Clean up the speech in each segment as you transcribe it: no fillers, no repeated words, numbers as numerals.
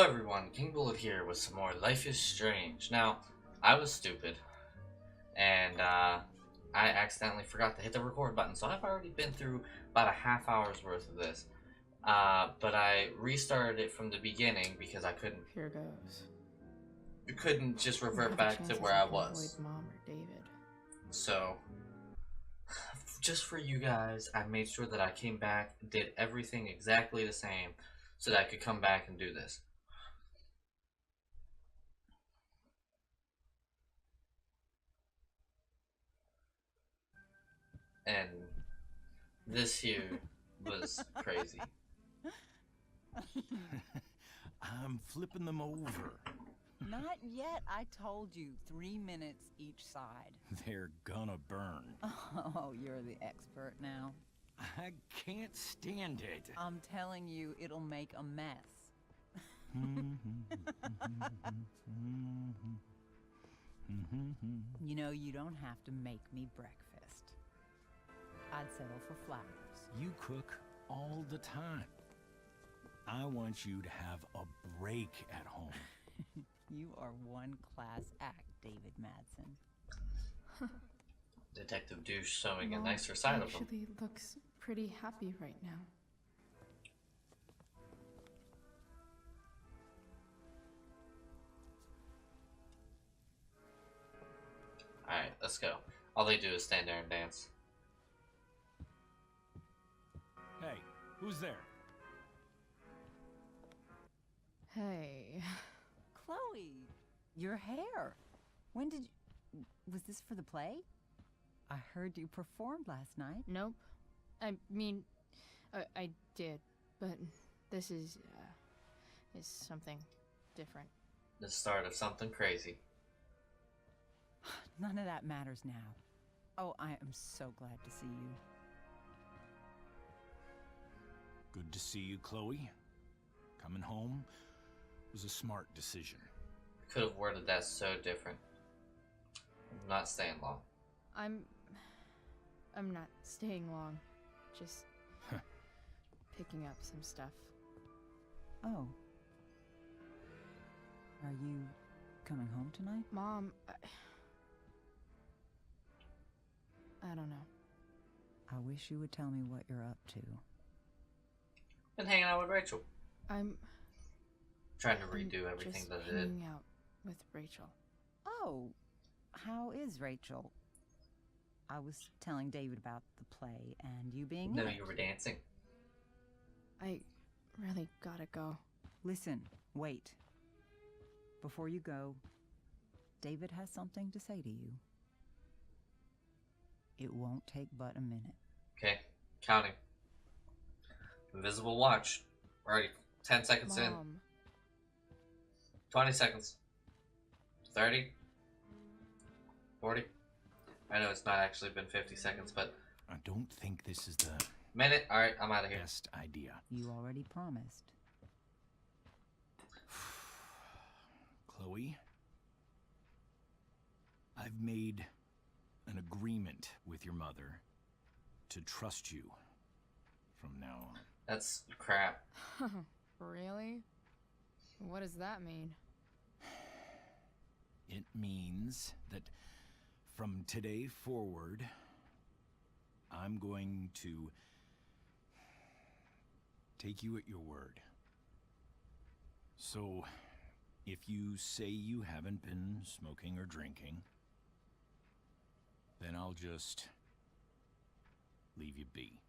everyone, kingbullet here with some more Life is Strange. Now, I was stupid, and I accidentally forgot to hit the record button, so I've already been through about a half hour's worth of this. But I restarted it from the beginning because I Here goes. couldn't just What are revert the back to chances where I I can was. avoid Mom or David? So, just for you guys, I made sure that I came back, did everything exactly the same, so that I could come back and do this. And this here was crazy. I'm flipping them over. Not yet. I told you, 3 minutes each side. They're gonna burn. Oh, you're the expert now. I can't stand it. I'm telling you, it'll make a mess. You know, you don't have to make me breakfast. I'd settle for flowers. You cook all the time. I want you to have a break at home. You are one class act, David Madsen. Detective Douche showing a Mom nicer side of him. actually looks pretty happy right now. Alright, let's go. All they do is stand there and dance. Hey, who's there? Hey. Chloe, your hair. When did you... Was this for the play? I heard you performed last night. Nope. I mean, I did, but this is something different. The start of something crazy. None of that matters now. Oh, I am so glad to see you. Good to see you, Chloe. Coming home was a smart decision. Could have worded that so different. I'm not staying long. I'm not staying long. Just picking up some stuff. Oh. Are you coming home tonight? Mom, I don't know. I wish you would tell me what you're up to. Been hanging out with Rachel. I'm Trying to redo everything just that I did. hanging out with Rachel. Oh, how is Rachel? I was telling David about the play and you being No, in it. you were dancing. I really gotta go. Listen, wait. Before you go, David has something to say to you. It won't take but a minute. Okay, counting. Invisible watch. We're already 10 seconds in. Mom, 20 seconds. 30. 40. I know it's not actually been 50 seconds, but I don't think this is the minute. Alright, I'm out of here. best idea. You already promised. Chloe, I've made an agreement with your mother to trust you from now on. That's crap. really? What does that mean? It means that from today forward, I'm going to take you at your word. So, if you say you haven't been smoking or drinking, then I'll just leave you be.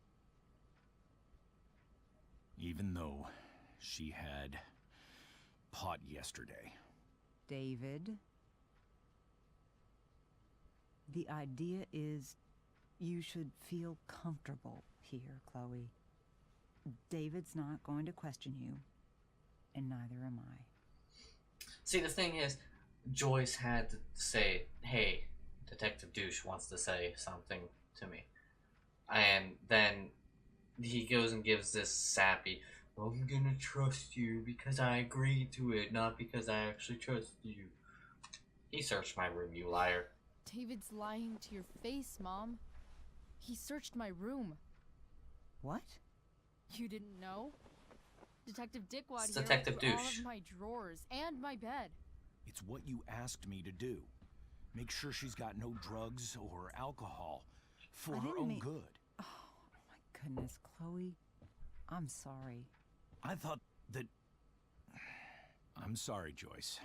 Even though she had pot yesterday. David, the idea is you should feel comfortable here, Chloe. David's not going to question you, and neither am I. See, the thing is, Joyce had to say, hey, Detective Douche wants to say something to me. And then he goes and gives this sappy, I'm gonna trust you because I agreed to it, not because I actually trust you. He searched my room, you liar. David's lying to your face, Mom. He searched my room. What? You didn't know? Detective Dickwad It's here Detective went through all Douche. of my drawers and my bed. It's what you asked me to do. Make sure she's got no drugs or alcohol for I her didn't own mean- good. Oh, my goodness, Chloe. I'm sorry. I thought that... I'm sorry, Joyce.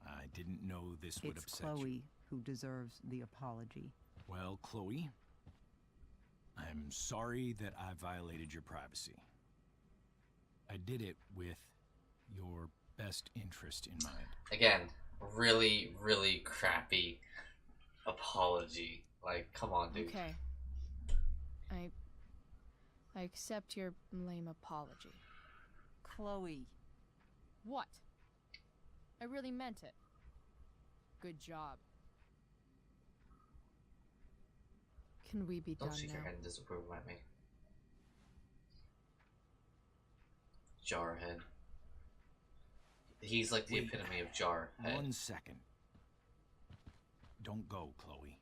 I didn't know this would It's upset Chloe you. who deserves the apology. Well, Chloe, I'm sorry that I violated your privacy. I did it with your best interest in mind. Again, really, really crappy apology. Like, come on, dude. Okay. I accept your lame apology. Chloe. What? I really meant it. Good job. Can we be Don't done shake your now? head in disapproval at me. Jarhead. He's like the Wait. epitome of Jarhead. 1 second. Don't go, Chloe.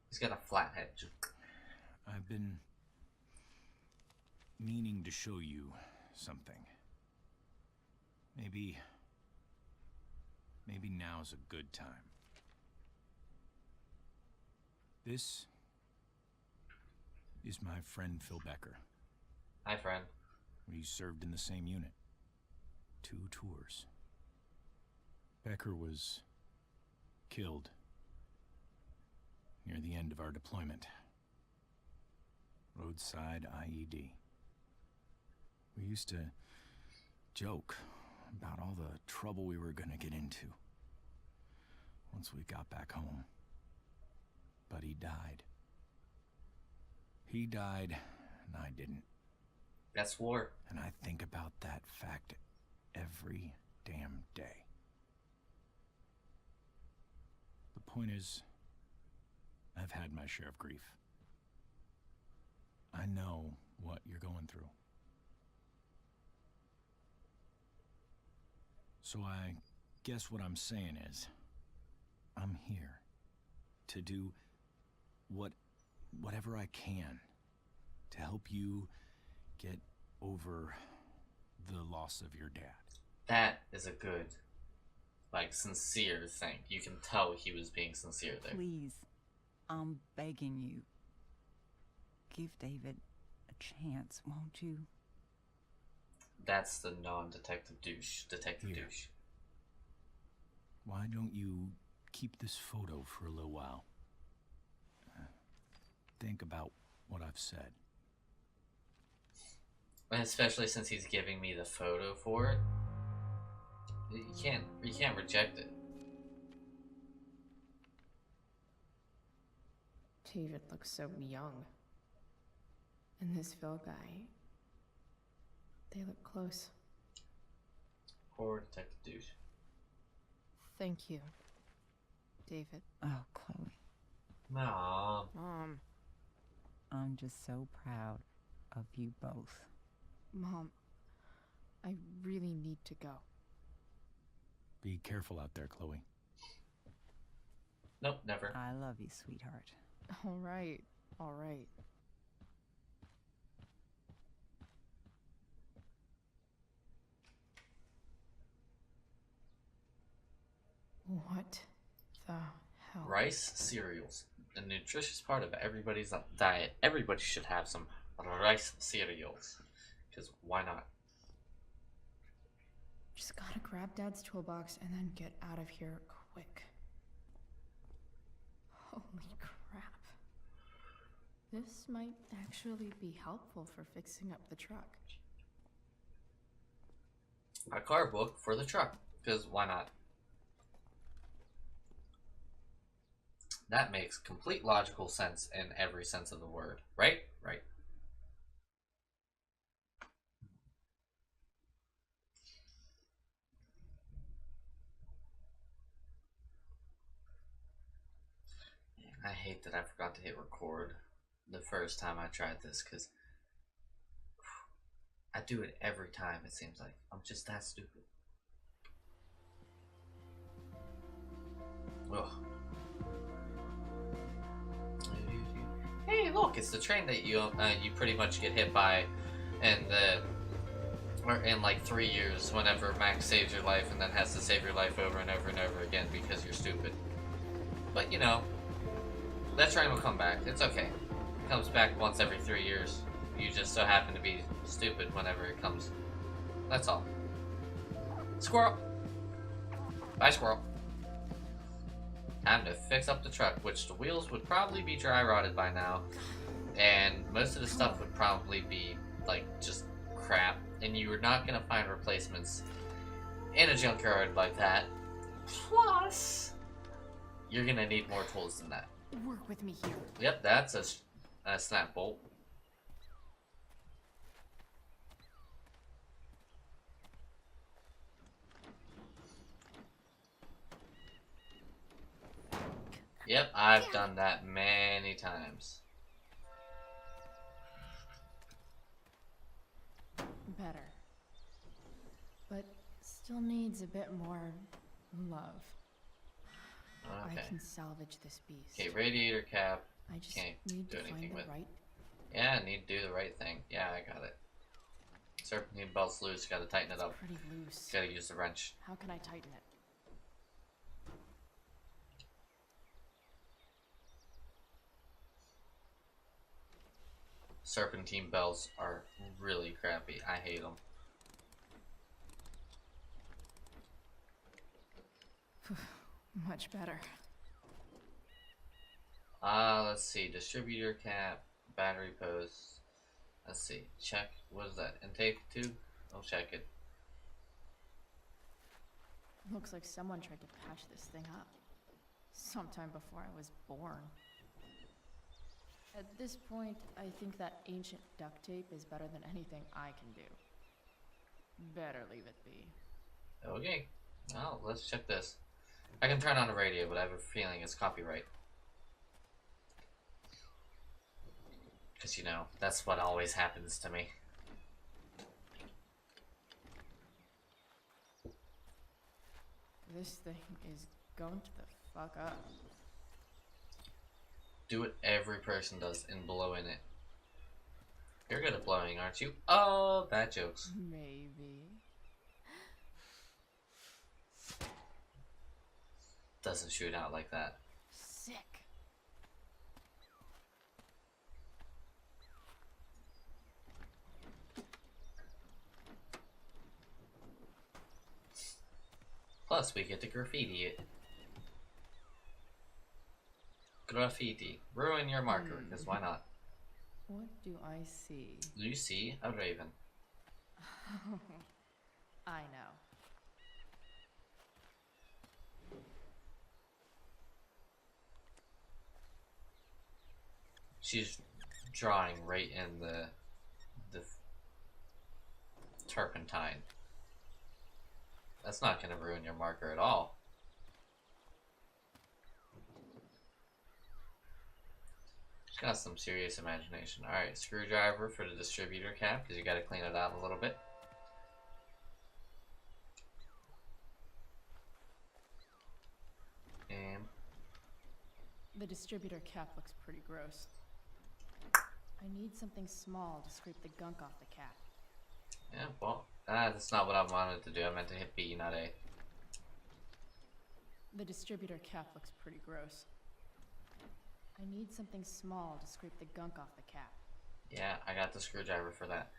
He's got a flat head. I've been meaning to show you something. Maybe now's a good time. This is my friend Phil Becker. Hi, friend. We served in the same unit. 2 tours. Becker was killed near the end of our deployment. Roadside IED. We used to joke about all the trouble we were gonna get into once we got back home. But he died. He died, and I didn't. That's war. And I think about that fact every damn day. The point is, I've had my share of grief. I know what you're going through. So I guess what I'm saying is, I'm here to do whatever I can to help you get over the loss of your dad. That is a good, like, sincere thing. You can tell he was being sincere there. Please, I'm begging you. Give David a chance, won't you? That's the non-detective douche. Detective Here. douche. Why don't you keep this photo for a little while? Think about what I've said. And especially since he's giving me the photo for it. You can't reject it. David looks so young. And this Phil guy, they look close. Poor detective douche. Thank you, David. Oh, Chloe. Mom. Mom. I'm just so proud of you both. Mom, I really need to go. Be careful out there, Chloe. Nope, never. I love you, sweetheart. All right, all right. What the hell? Rice cereals. A nutritious part of everybody's diet. Everybody should have some rice cereals. Because why not? Just gotta grab Dad's toolbox and then get out of here quick. Holy crap. This might actually be helpful for fixing up the truck. A car book for the truck. Because why not? That makes complete logical sense in every sense of the word. Right? Right. I hate that I forgot to hit record the first time I tried this, because I do it every time, it seems like. I'm just that stupid. Ugh. Hey, look, it's the train that you pretty much get hit by, and Or in like 3 years, whenever Max saves your life and then has to save your life over and over and over again because you're stupid. But you know, that train will come back. It's okay. It comes back once every 3 years. You just so happen to be stupid whenever it comes. That's all. Squirrel! Bye, squirrel. Time to fix up the truck, which the wheels would probably be dry rotted by now. And most of the stuff would probably be, like, just crap. And you are not going to find replacements in a junkyard like that. Plus, you're going to need more tools than that. Work with me here. Yep, that's a snap bolt. Yep, I've done that many times. Better. But still needs a bit more love. Okay. I can salvage this beast. Okay, radiator cap. I just Can't need do to anything find with. the right. Yeah, I need to do the right thing. Yeah, I got it. Serpentine belt's loose, gotta tighten it up. Pretty loose. Gotta use the wrench. How can I tighten it? Serpentine belts are really crappy. I hate them. Much better. Let's see. Distributor cap, battery post. Let's see. Check. What is that? Intake tube? I'll check it. Looks like someone tried to patch this thing up. Sometime before I was born. At this point, I think that ancient duct tape is better than anything I can do. Better leave it be. Okay. Well, let's check this. I can turn on the radio, but I have a feeling it's copyright. Because, you know, that's what always happens to me. This thing is going to the fuck up. Do what every person does in blowing it. You're good at blowing, aren't you? Oh, bad jokes. Maybe. Doesn't shoot out like that. Sick. Plus, we get to graffiti it. Graffiti. Ruin your marker, because why not? What do I see? You see a raven. I know. She's drawing right in the turpentine. That's not going to ruin your marker at all. She's got some serious imagination. Alright, screwdriver for the distributor cap, because you got to clean it out a little bit. And The distributor cap looks pretty gross. I need something small to scrape the gunk off the cap. yeah, well, that's not what I wanted to do. I meant to hit B, not A. The distributor cap looks pretty gross. I need something small to scrape the gunk off the cap. Yeah, I got the screwdriver for that.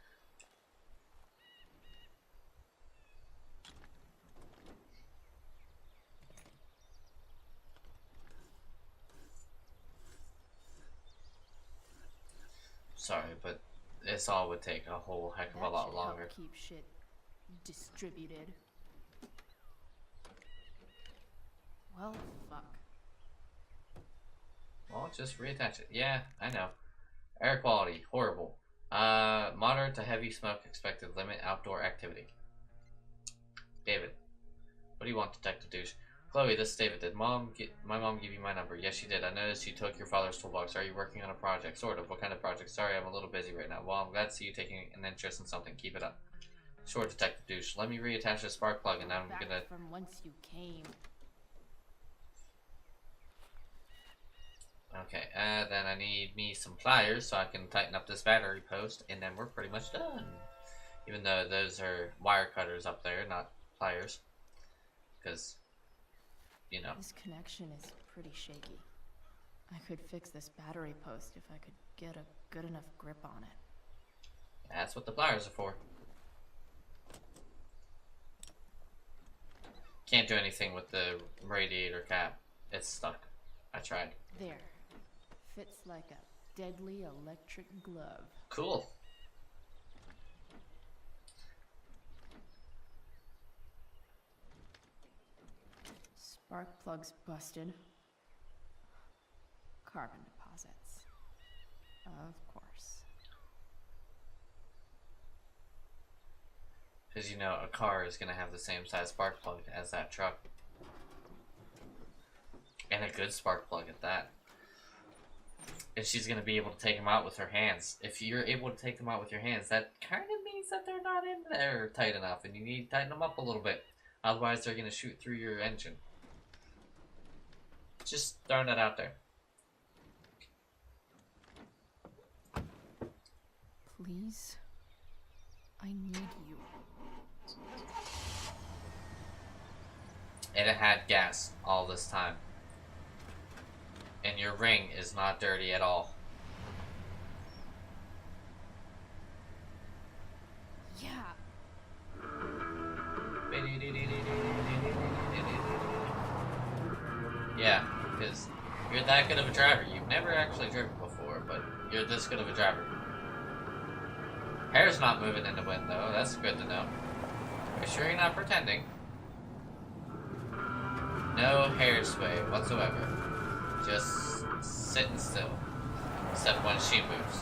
Sorry, but this all would take a whole heck of a lot should longer. help keep shit distributed. Well, fuck. Well, just reattach it. Yeah, I know. Air quality, horrible. Moderate to heavy smoke expected. Limit outdoor activity. David, what do you want, Detective Douche? Chloe, this is David. Did my mom give you my number? Yes, she did. I noticed you took your father's toolbox. Are you working on a project? Sort of. What kind of project? Sorry, I'm a little busy right now. Well, I'm glad to see you taking an interest in something. Keep it up. Sure, Detective Douche. Let me reattach the spark plug, and I'm Back gonna... from whence you came. Okay, then I need me some pliers so I can tighten up this battery post, and then we're pretty much done. Even though those are wire cutters up there, not pliers. Because, you know. This connection is pretty shaky. I could fix this battery post if I could get a good enough grip on it. That's what the pliers are for. Can't do anything with the radiator cap. It's stuck. I tried. There. Fits like a deadly electric glove. Cool. Spark plug's busted. Carbon deposits. Of course. Because you know a car is going to have the same size spark plug as that truck. And a good spark plug at that. And she's going to be able to take them out with her hands. If you're able to take them out with your hands, that kind of means that they're not in there tight enough. And you need to tighten them up a little bit. Otherwise they're going to shoot through your engine. Just throwing that out there. Please? I need you. And it had gas all this time. And your ring is not dirty at all. Yeah. Yeah, because you're that good of a driver. You've never actually driven before, but you're this good of a driver. Hair's not moving in the wind, though. That's good to know. Are you sure you're not pretending? No hair sway whatsoever. Just sitting still. Except when she moves.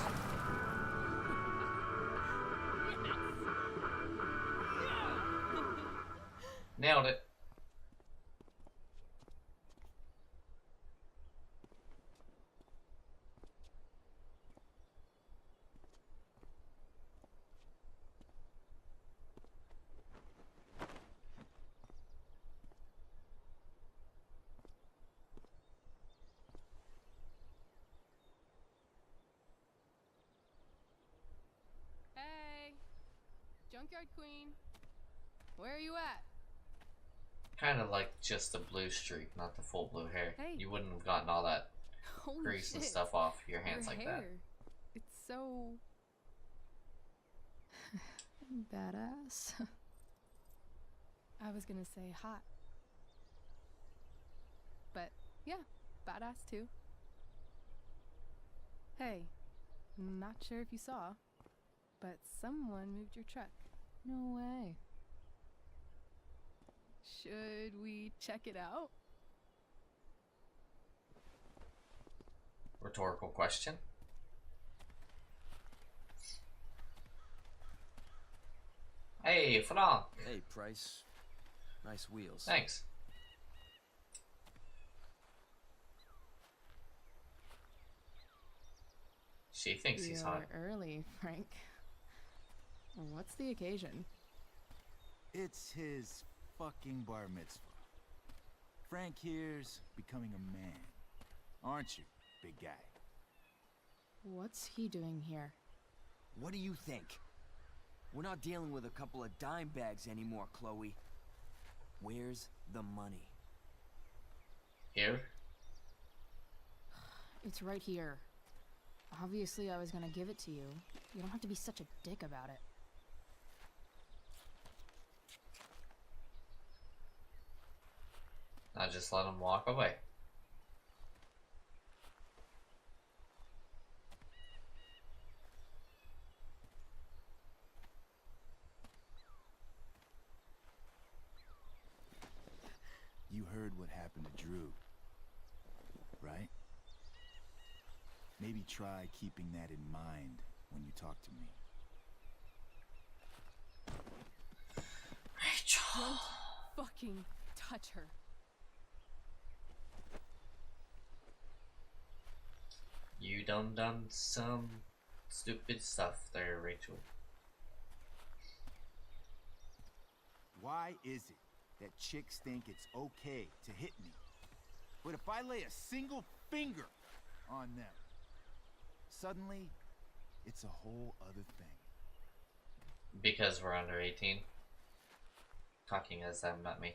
Nailed it. Hey, Junkyard Queen, where are you at? Kind of like just the blue streak, not the full blue hair. Hey. You wouldn't have gotten all that Holy grease and shit. stuff off your hands Your like hair. that. It's so Badass. I was gonna say hot. But yeah, badass too. Hey, not sure if you saw, but someone moved your truck. No way. Should we check it out? Rhetorical question. Hey, Flan. Hey, Price. Nice wheels. Thanks. She thinks he's hot. You're early, Frank. What's the occasion? It's his fucking bar mitzvah. Frank here's becoming a man. Aren't you, big guy? What's he doing here? What do you think? We're not dealing with a couple of dime bags anymore, Chloe. Where's the money? Here? It's right here. Obviously, I was gonna give it to you. You don't have to be such a dick about it. I just let him walk away. You heard what happened to Drew, right? Maybe try keeping that in mind when you talk to me. Rachel. Don't fucking touch her. You done some stupid stuff there, Rachel. Why is it that chicks think it's okay to hit me, but if I lay a single finger on them, suddenly it's a whole other thing? Because we're under 18. Talking as them, not me.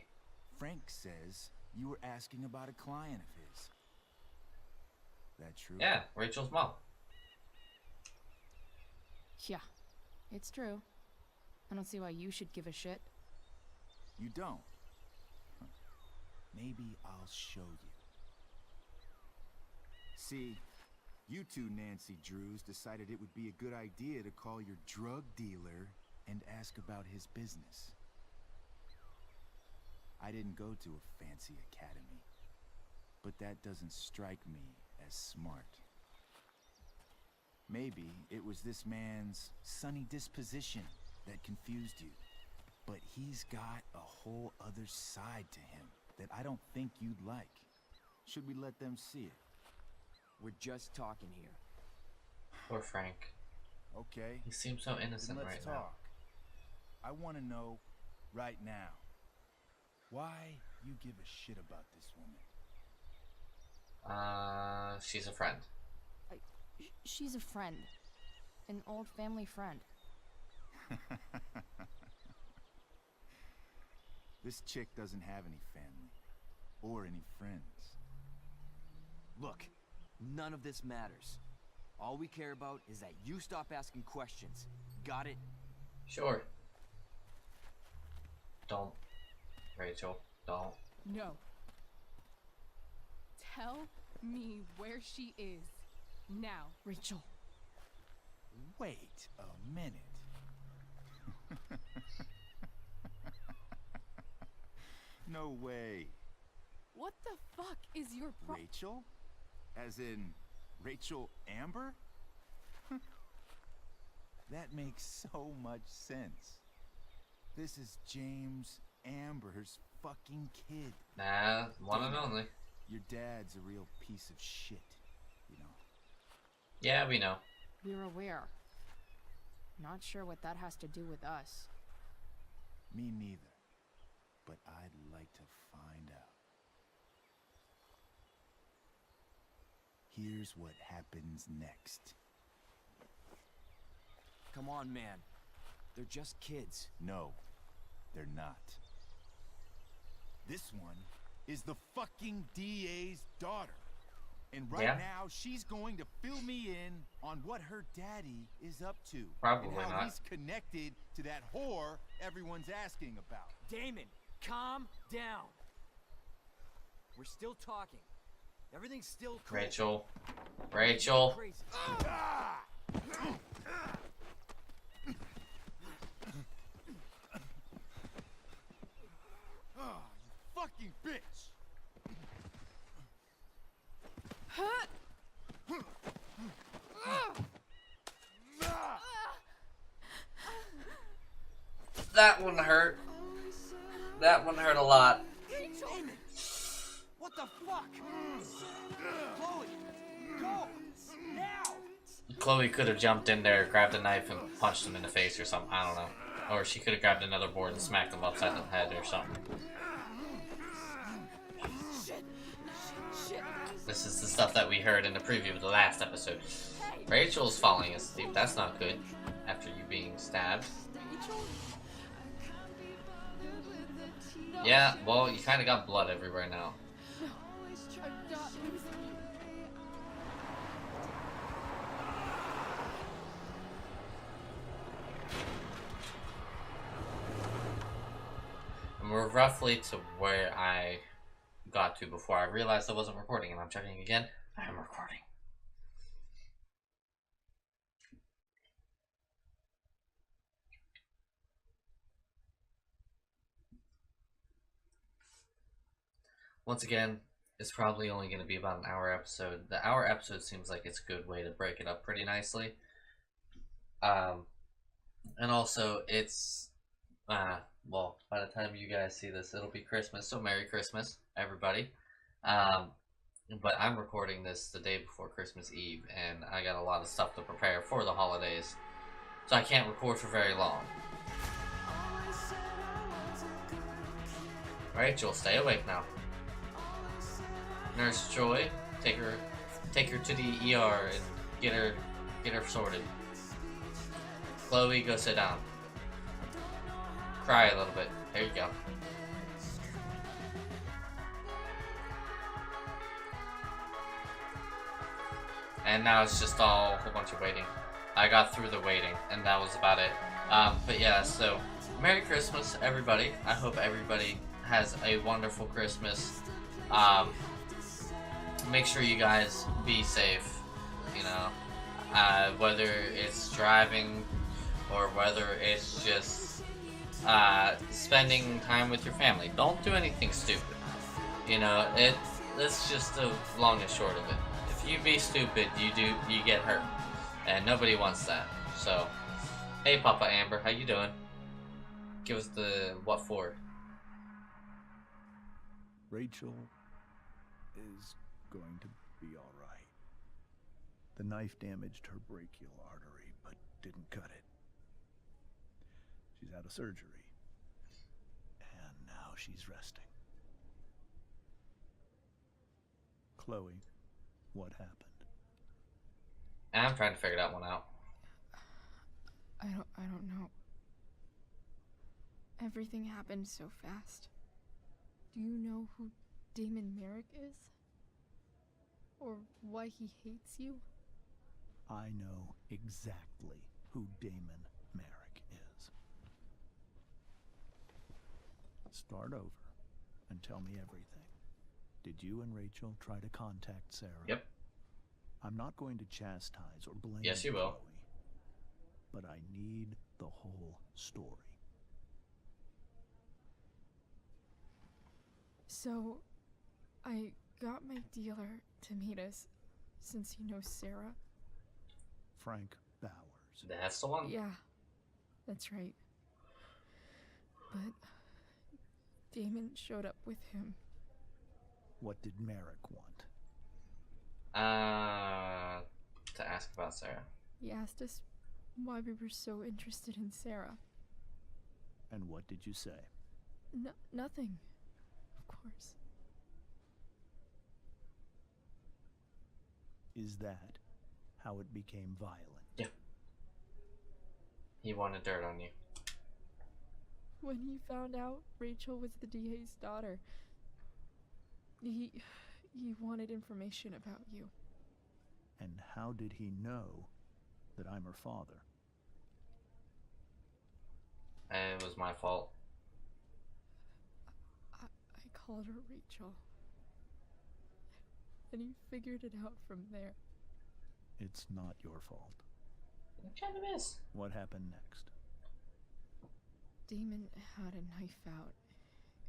Frank says you were asking about a client of his. That true? Yeah, Rachel's mom. Yeah, it's true. I don't see why you should give a shit. You don't? Huh. Maybe I'll show you. See, you two Nancy Drews decided it would be a good idea to call your drug dealer and ask about his business. I didn't go to a fancy academy, but that doesn't strike me as smart. Maybe it was this man's sunny disposition that confused you, but he's got a whole other side to him that I don't think you'd like. Should we let them see it? We're just talking here. Poor Frank. Okay. He seems so innocent Then right let's now. talk. I want to know right now why you give a shit about this woman. She's a friend. She's a friend. An old family friend. This chick doesn't have any family or any friends. Look, none of this matters. All we care about is that you stop asking questions. Got it? Sure. Don't. Rachel, don't. No. Tell me where she is. Now. Rachel. Wait a minute. No way. What the fuck is your Rachel? As in Rachel Amber? That makes so much sense. This is James Amber's fucking kid. Nah, one and only. Your dad's a real piece of shit, you know. Yeah, we know. We're aware. Not sure what that has to do with us. Me neither. But I'd like to find out. Here's what happens next. Come on, man. They're just kids. No, they're not. This one is the fucking DA's daughter. And right Yeah. now, she's going to fill me in on what her daddy is up to. Probably and how not. he's connected to that whore everyone's asking about. Damon, calm down. We're still talking. Everything's still cool. Rachel. Rachel. Crazy. Oh, you fucking bitch! That one hurt. That one hurt a lot. Damon! What the fuck? Chloe! Go! Now! Chloe could have jumped in there, grabbed a knife, and punched him in the face or something. I don't know. Or she could have grabbed another board and smacked him upside the head or something. This is the stuff that we heard in the preview of the last episode. Rachel's falling asleep. That's not good. After you being stabbed. Yeah, well, you kind of got blood everywhere now. And we're roughly to where I got to before I realized I wasn't recording, and I'm checking again. I am recording. Once again, it's probably only going to be about an hour episode. The hour episode seems like it's a good way to break it up pretty nicely. And also, it's, well, by the time you guys see this, it'll be Christmas, so Merry Christmas, everybody. But I'm recording this the day before Christmas Eve, and I got a lot of stuff to prepare for the holidays, so I can't record for very long. Rachel, stay awake now. Nurse Joy, take her to the ER and get her sorted. Chloe, go sit down. cry a little bit. There you go. And now it's just all a whole bunch of waiting. I got through the waiting, and that was about it. But yeah, so Merry Christmas, everybody. I hope everybody has a wonderful Christmas. Make sure you guys be safe, you know, whether it's driving or whether it's just spending time with your family. Don't do anything stupid, you know. It's just the long and short of it. If you be stupid, you get hurt, and nobody wants that. So, hey, Papa Amber, how you doing? Give us the what for. Rachel is going to be all right. The knife damaged her brachial artery, but didn't cut it. She's out of surgery, and now she's resting. Chloe, what happened? I'm trying to figure that one out. I don't know. Everything happened so fast. Do you know who Damon Merrick is? Or why he hates you? I know exactly who Damon Merrick is. Start over and tell me everything. Did you and Rachel try to contact Sarah? Yep. I'm not going to chastise or blame Yes, you will. Chloe, but I need the whole story. So, I got my dealer to meet us, since he knows Sarah. Frank Bowers. That's the one? Yeah, that's right. But Damon showed up with him. What did Merrick want? To ask about Sarah. He asked us why we were so interested in Sarah. And what did you say? Nothing, of course. Is that how it became violent? Yeah. He wanted dirt on you. When he found out Rachel was the DA's daughter, he wanted information about you. And how did he know that I'm her father? And it was my fault. I called her Rachel. And he figured it out from there. It's not your fault. It kind of is. What happened next? Damon had a knife out,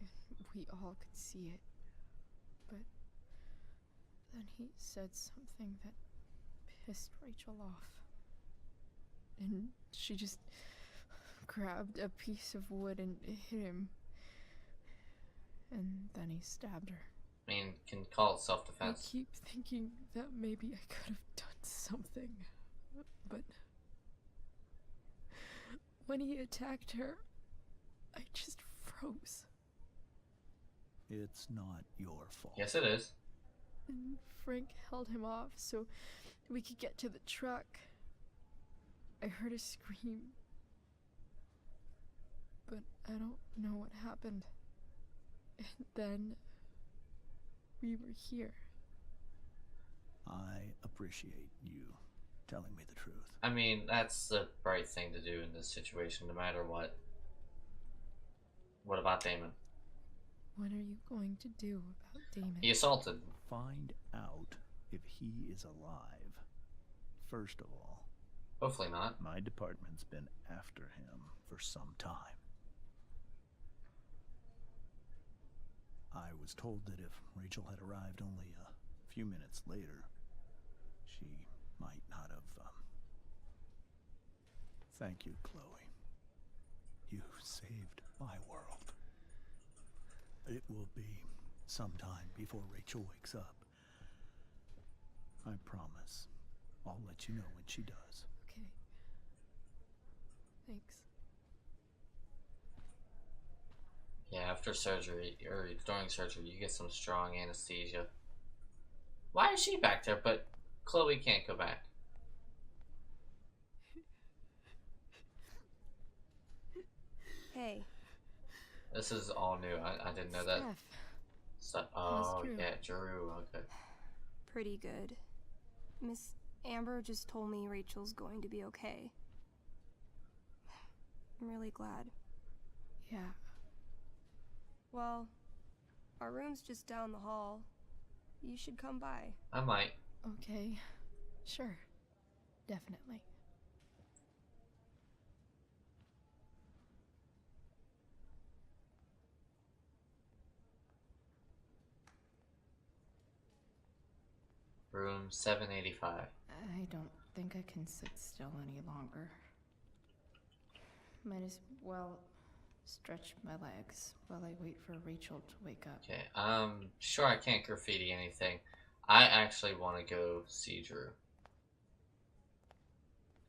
and we all could see it. But then he said something that pissed Rachel off. And she just grabbed a piece of wood and hit him. And then he stabbed her. I mean, can call it I self-defense. keep thinking that maybe I could have done something. But when he attacked her, I just froze. It's not your fault. Yes, it is. And Frank held him off so we could get to the truck. I heard a scream, but I don't know what happened. And then we were here. I appreciate you telling me the truth. I mean, that's the right thing to do in this situation, no matter what. What about Damon? What are you going to do about Damon? He assaulted. Find out if he is alive. First of all, Hopefully not. my department's been after him for some time. I was told that if Rachel had arrived only a few minutes later, she might not have, Thank you, Chloe. You saved my world. It will be some time before Rachel wakes up. I promise. I'll let you know when she does. Okay. Thanks. Yeah, after surgery, or during surgery, you get some strong anesthesia. Why is she back there, but Chloe can't go back? Hey, This is all new. I didn't know that. Steph, Stuff. how's Oh, Drew? yeah, Drew. Okay. Pretty good. Miss Amber just told me Rachel's going to be okay. I'm really glad. Yeah. Well, our room's just down the hall. You should come by. I might. Okay. Sure. Definitely. Room 785. I don't think I can sit still any longer. Might as well stretch my legs while I wait for Rachel to wake up. Okay. Sure, I can't graffiti anything. I actually want to go see Drew.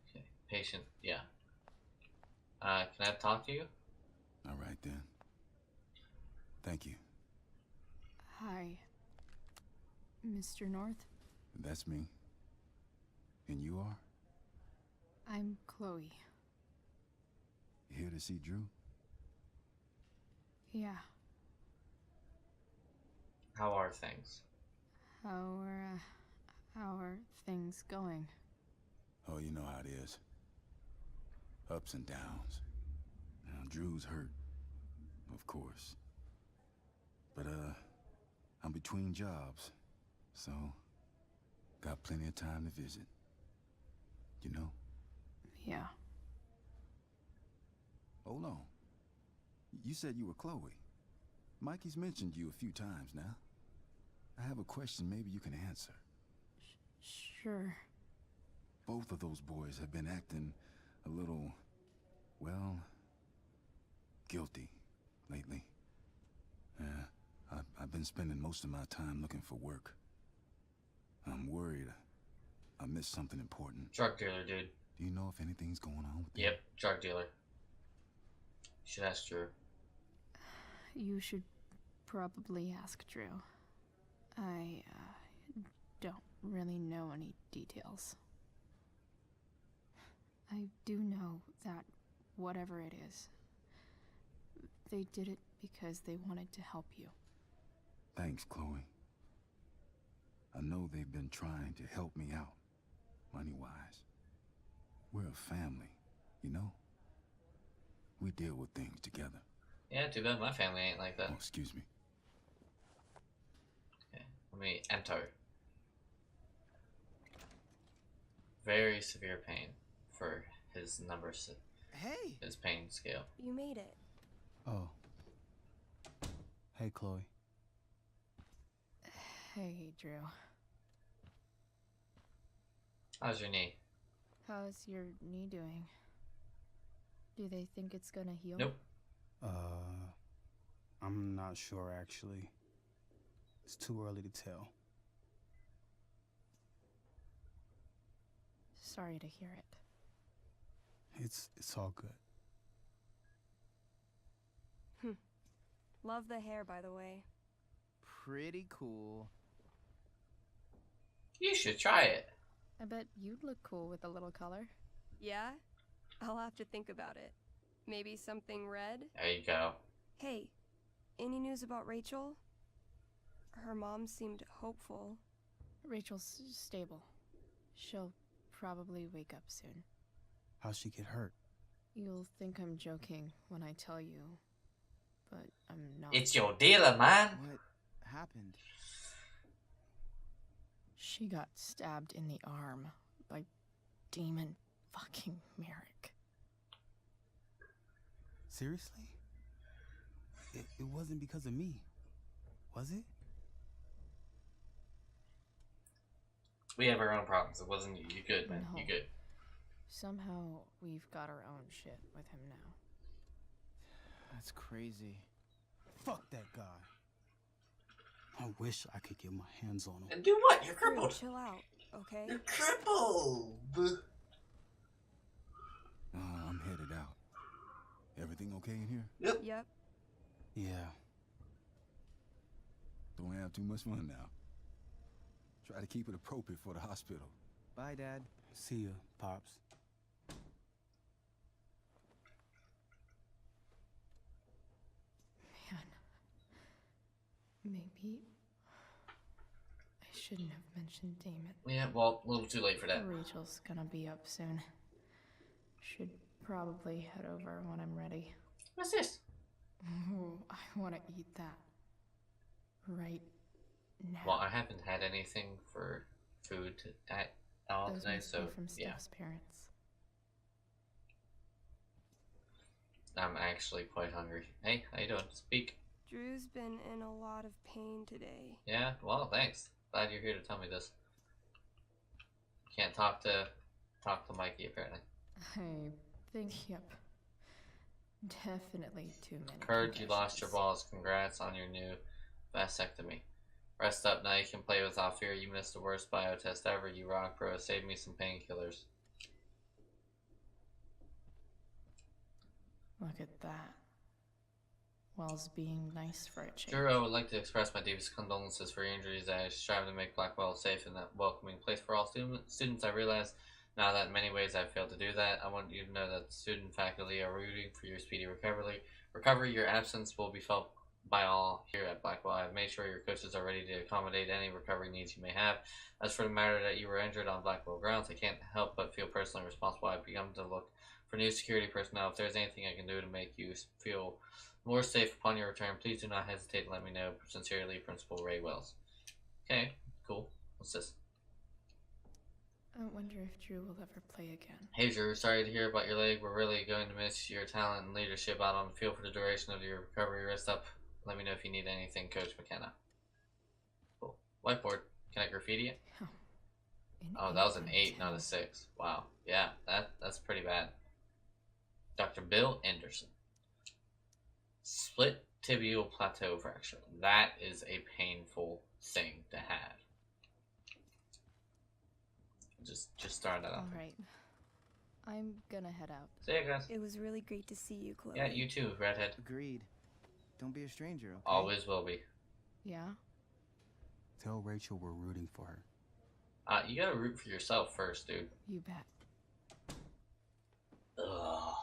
Okay. Patient. Yeah. Can I talk to you? All right then. Thank you. Hi. Mr. North? That's me. And you are? I'm Chloe. Here to see Drew? Yeah. How are things? How are things going? Oh, you know how it is. Ups and downs. Now, Drew's hurt, of course. But, I'm between jobs, so got plenty of time to visit. You know? Yeah. Hold on. You said you were Chloe. Mikey's mentioned you a few times now. I have a question maybe you can answer. Sure. Both of those boys have been acting a little, well, guilty lately. Yeah, I've been spending most of my time looking for work. I'm worried I missed something important. Drug dealer, dude. Do you know if anything's going on with them? Yep, drug dealer. You should ask Drew. You should probably ask Drew. I don't really know any details. I do know that whatever it is, they did it because they wanted to help you. Thanks, Chloe. I know they've been trying to help me out, money-wise. We're a family, you know? We deal with things together. Yeah, too bad my family ain't like that. Oh, excuse me. Okay, let me enter. Very severe pain for his numbers. Hey! His pain scale. You made it. Oh. Hey, Chloe. Hey, Drew. How's your knee? How's your knee doing? Do they think it's gonna heal? Nope. I'm not sure actually. It's too early to tell. Sorry to hear it. It's all good. Love the hair, by the way. Pretty cool. You should try it. I bet you'd look cool with a little color. Yeah? I'll have to think about it. Maybe something red? There you go. Hey, any news about Rachel? Her mom seemed hopeful. Rachel's stable. She'll probably wake up soon. How'd she get hurt? You'll think I'm joking when I tell you, but I'm not. It's your dealer, man. What happened? She got stabbed in the arm by Demon fucking Merrick. Seriously? It wasn't because of me, was it? We have our own problems. It wasn't you. You good, man. No. You good. Somehow we've got our own shit with him now. That's crazy. Fuck that guy. I wish I could get my hands on him. And do what? You're Drew, crippled. chill out, okay? You're crippled. I'm headed out. Everything okay in here? Yep. Yeah. Don't have too much fun now. Try to keep it appropriate for the hospital. Bye, Dad. See ya, Pops. Maybe I shouldn't have mentioned Damon. Yeah, well, a little too late for that. Rachel's gonna be up soon. Should probably head over when I'm ready. What's this? Ooh, I want to eat that right now. Well, I haven't had anything for food at all Those today, must so be from yeah. Steph's parents. I'm actually quite hungry. Hey, how you doing? Speak. Drew's been in a lot of pain today. Yeah, well, thanks. Glad you're here to tell me this. Can't talk to Mikey apparently. I think, yep. Definitely too many. Heard you lost your concussions. balls. Congrats on your new vasectomy. Rest up now. You can play without fear. You missed the worst bio test ever. You rock, bro. Save me some painkillers. Look at that. Wells being nice for a change. Drew, I would like to express my deepest condolences for your injuries. I strive to make Blackwell a safe and welcoming place for all students. I realize now that in many ways I've failed to do that. I want you to know that the student faculty are rooting for your speedy recovery. Your absence will be felt by all here at Blackwell. I've made sure your coaches are ready to accommodate any recovery needs you may have. As for the matter that you were injured on Blackwell grounds, I can't help but feel personally responsible. I've begun to look for new security personnel. If there's anything I can do to make you feel more safe upon your return, please do not hesitate to let me know. Sincerely, Principal Ray Wells. Okay, cool. What's this? I wonder if Drew will ever play again. Hey Drew, sorry to hear about your leg. We're really going to miss your talent and leadership out on the field for the duration of your recovery. Rest up. Let me know if you need anything, Coach McKenna. Cool. Whiteboard. Can I graffiti it? Oh, that was an 8, not a 6. Wow. Yeah, that's pretty bad. Dr. Bill Anderson. Split tibial plateau fracture. That is a painful thing to have. Just throwing that out. All right. I'm gonna head out. See ya, guys. It was really great to see you, Chloe. Yeah, you too, redhead. Agreed. Don't be a stranger, okay? Always will be. Yeah? Tell Rachel we're rooting for her. You gotta root for yourself first, dude. You bet. Ugh.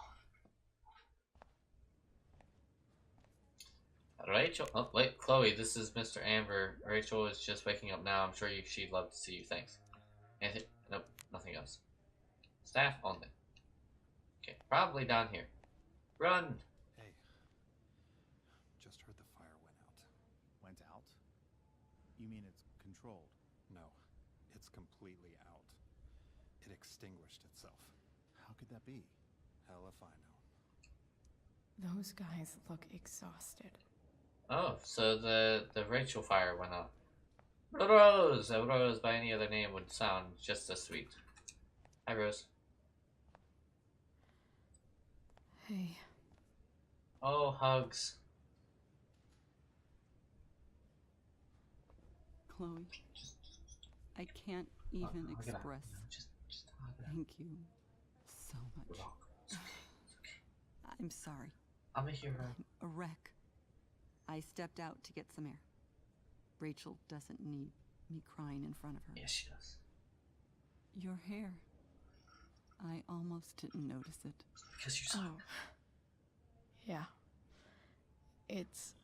Rachel, oh wait, Chloe, this is Mr. Amber. Rachel is just waking up now. I'm sure she'd love to see you. Thanks. Anything? Nope, nothing else. Staff only. Okay, probably down here. Run! Hey, just heard the fire went out. Went out? You mean it's controlled? No, it's completely out. It extinguished itself. How could that be? Hell if I know. Those guys look exhausted. Oh, so the Rachel fire went out. Rose! A Rose by any other name would sound just as sweet. Hi, Rose. Hey. Oh, hugs. Chloe, I can't even hug it out. express Just hug it out. thank you so much. We're all good. It's okay. I'm sorry. I'm a hero. I'm a wreck. I stepped out to get some air. Rachel doesn't need me crying in front of her. Yes, she does. Your hair. I almost didn't notice it. Because you saw it. Oh. Yeah. It's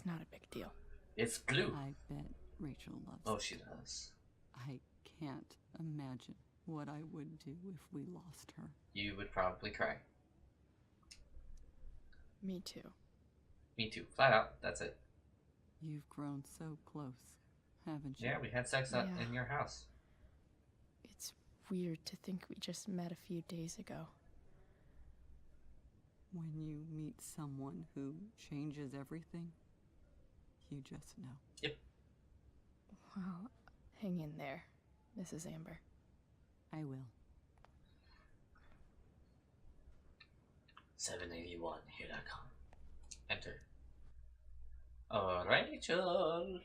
not a big deal. It's blue. I bet Rachel loves Oh, it. she does. I can't imagine what I would do if we lost her. You would probably cry. Me too. Me too. Flat out. That's it. You've grown so close, haven't you? Yeah, we had sex Yeah. in your house. It's weird to think we just met a few days ago. When you meet someone who changes everything, you just know. Yep. Well, hang in there, Mrs. Amber. I will. 781, here.com. Enter. Oh, Rachel.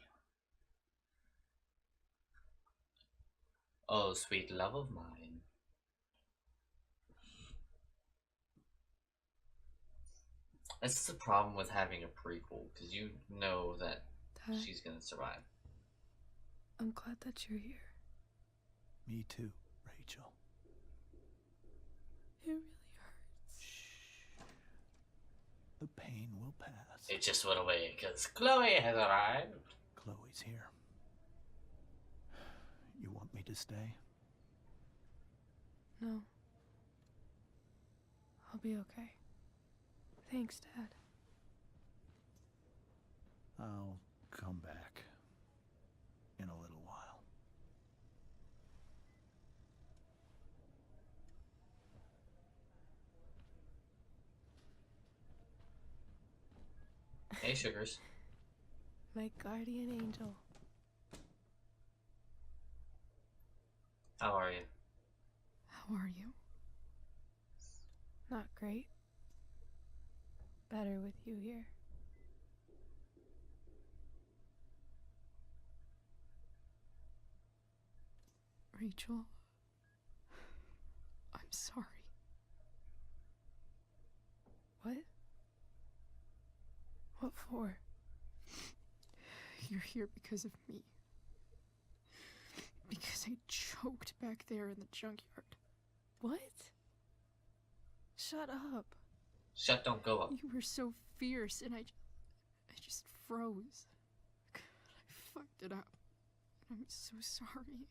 Oh, sweet love of mine. This is the problem with having a prequel, because you know that Dad, she's gonna survive. I'm glad that you're here. Me too, Rachel. It really hurts. Shh. The pain will pass. It just went away because Chloe has arrived. Chloe's here. You want me to stay? No. I'll be okay. Thanks, Dad. I'll come back in a little while. Hey, sugars. My guardian angel. How are you? How are you? Not great. Better with you here. Rachel, I'm sorry. What? What for? You're here because of me. Because I choked back there in the junkyard. What? Shut up. Shut, don't go up. You were so fierce and I just froze. I fucked it up. I'm so sorry.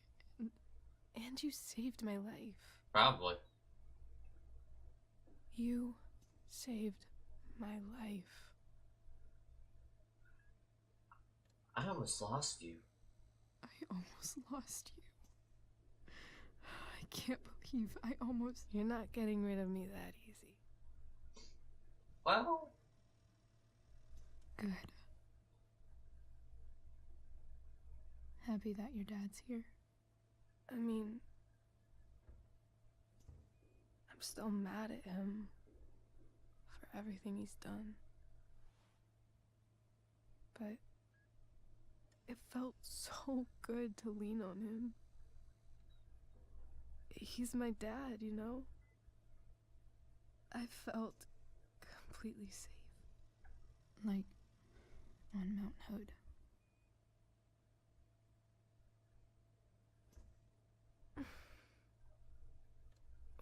And you saved my life. Probably. You saved my life. I almost lost you. I almost lost you. I can't believe I almost... You're not getting rid of me that easy. Well... Good. Happy that your dad's here. I mean... I'm still mad at him for everything he's done. But... it felt so good to lean on him. He's my dad, you know? I felt completely safe. Like on Mount Hood.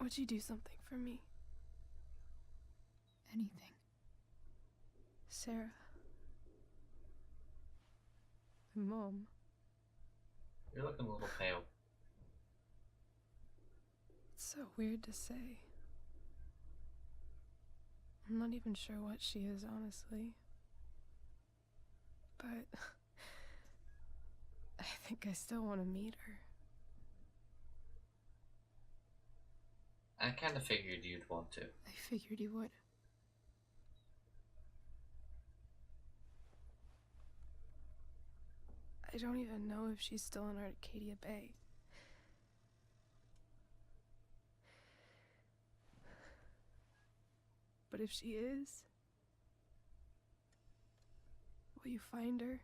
Would you do something for me? Anything. Sarah. My mom. You're looking a little pale. It's so weird to say. I'm not even sure what she is, honestly. But I think I still want to meet her. I kind of figured you'd want to. I figured you would. I don't even know if she's still in Arcadia Bay. But if she is, will you find her,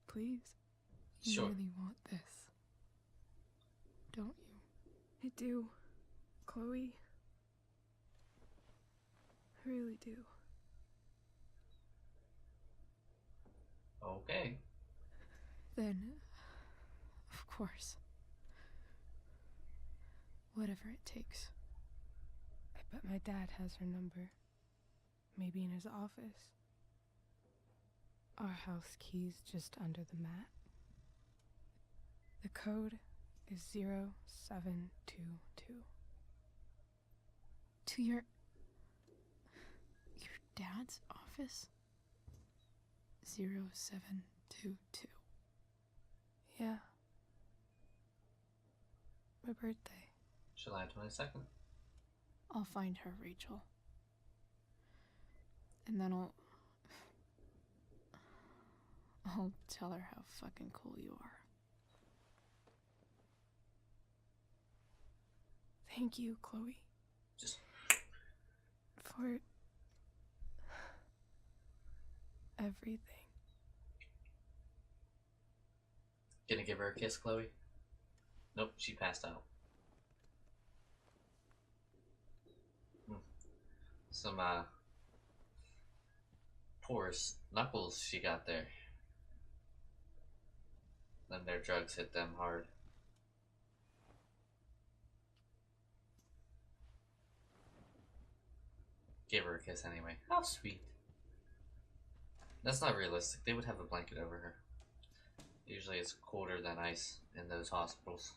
please? You Sure. really want this, don't you? I do, Chloe. I really do. Okay. Then, of course, whatever it takes. I bet my dad has her number. Maybe in his office. Our house key's just under the mat. The code is 0722. To your dad's office? 0722. Yeah. My birthday. July 22nd. I'll find her, Rachel. And then I'll tell her how fucking cool you are. Thank you, Chloe. Just... for everything. Gonna give her a kiss, Chloe? Nope, she passed out. Some, porous knuckles she got there. Then their drugs hit them hard. Give her a kiss anyway. How sweet. That's not realistic. They would have a blanket over her. Usually it's colder than ice in those hospitals.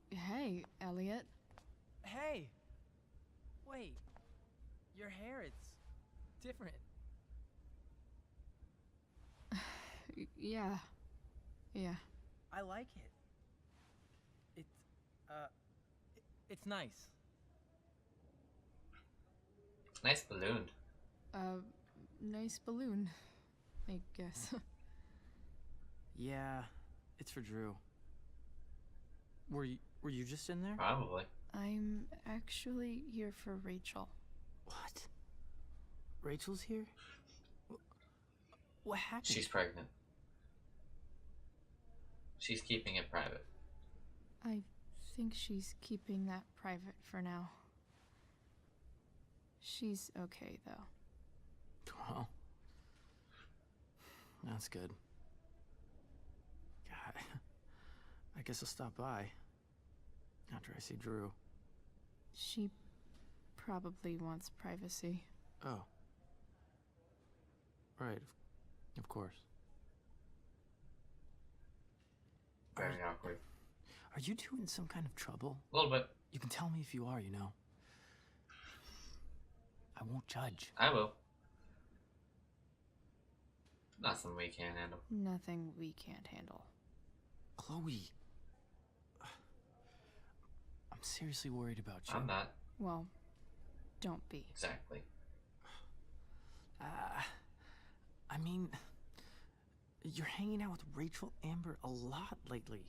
Hey, Elliot. Hey! Wait. Your hair, it's different. Yeah. Yeah. I like it. It's nice. Nice balloon. Nice balloon, I guess. Yeah, it's for Drew. Were you just in there? Probably. I'm actually here for Rachel. What? Rachel's here? What happened? She's pregnant. She's keeping it private. I think she's keeping that private for now. She's okay, though. Well, that's good. God, I guess I'll stop by after I see Drew. She probably wants privacy. Oh. Right, of course. Very awkward. Are you two in some kind of trouble? A little bit. You can tell me if you are, you know. I won't judge. I will. Nothing we can't handle. Nothing we can't handle. Chloe. I'm seriously worried about you. I'm not. Well, don't be. Exactly. I mean, you're hanging out with Rachel Amber a lot lately,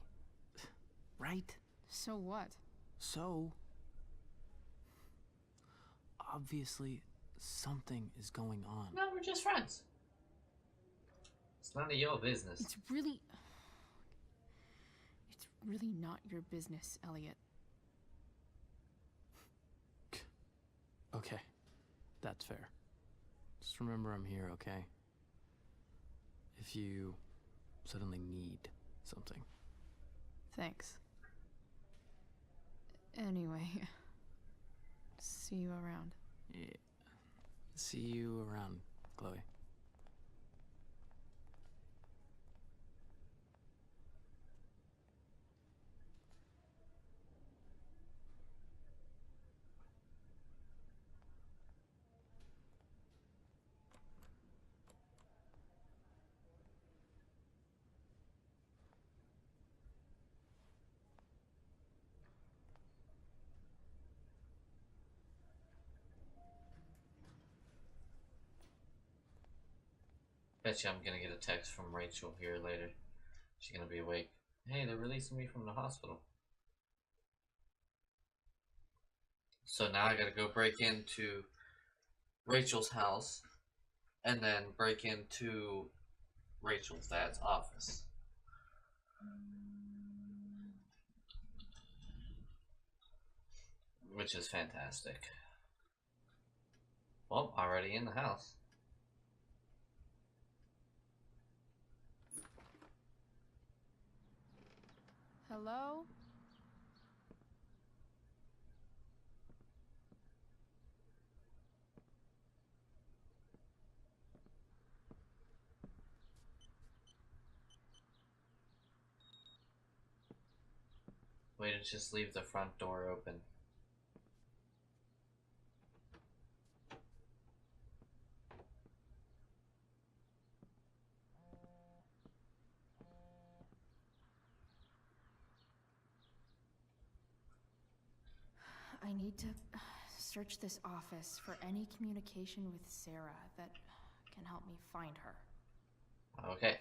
right? So what? So, obviously, something is going on. No, we're just friends. It's none of your business. It's really not your business, Elliot. Okay, that's fair. Just remember I'm here, okay? If you suddenly need something. Thanks. Anyway, see you around. Yeah. See you around, Chloe. Bet you I'm gonna get a text from Rachel here later. She's gonna be awake. Hey, they're releasing me from the hospital. So now I gotta go break into Rachel's house and then break into Rachel's dad's office. Which is fantastic. Well, already in the house. Hello? Way to just leave the front door open. I need to search this office for any communication with Sarah that can help me find her. Okay.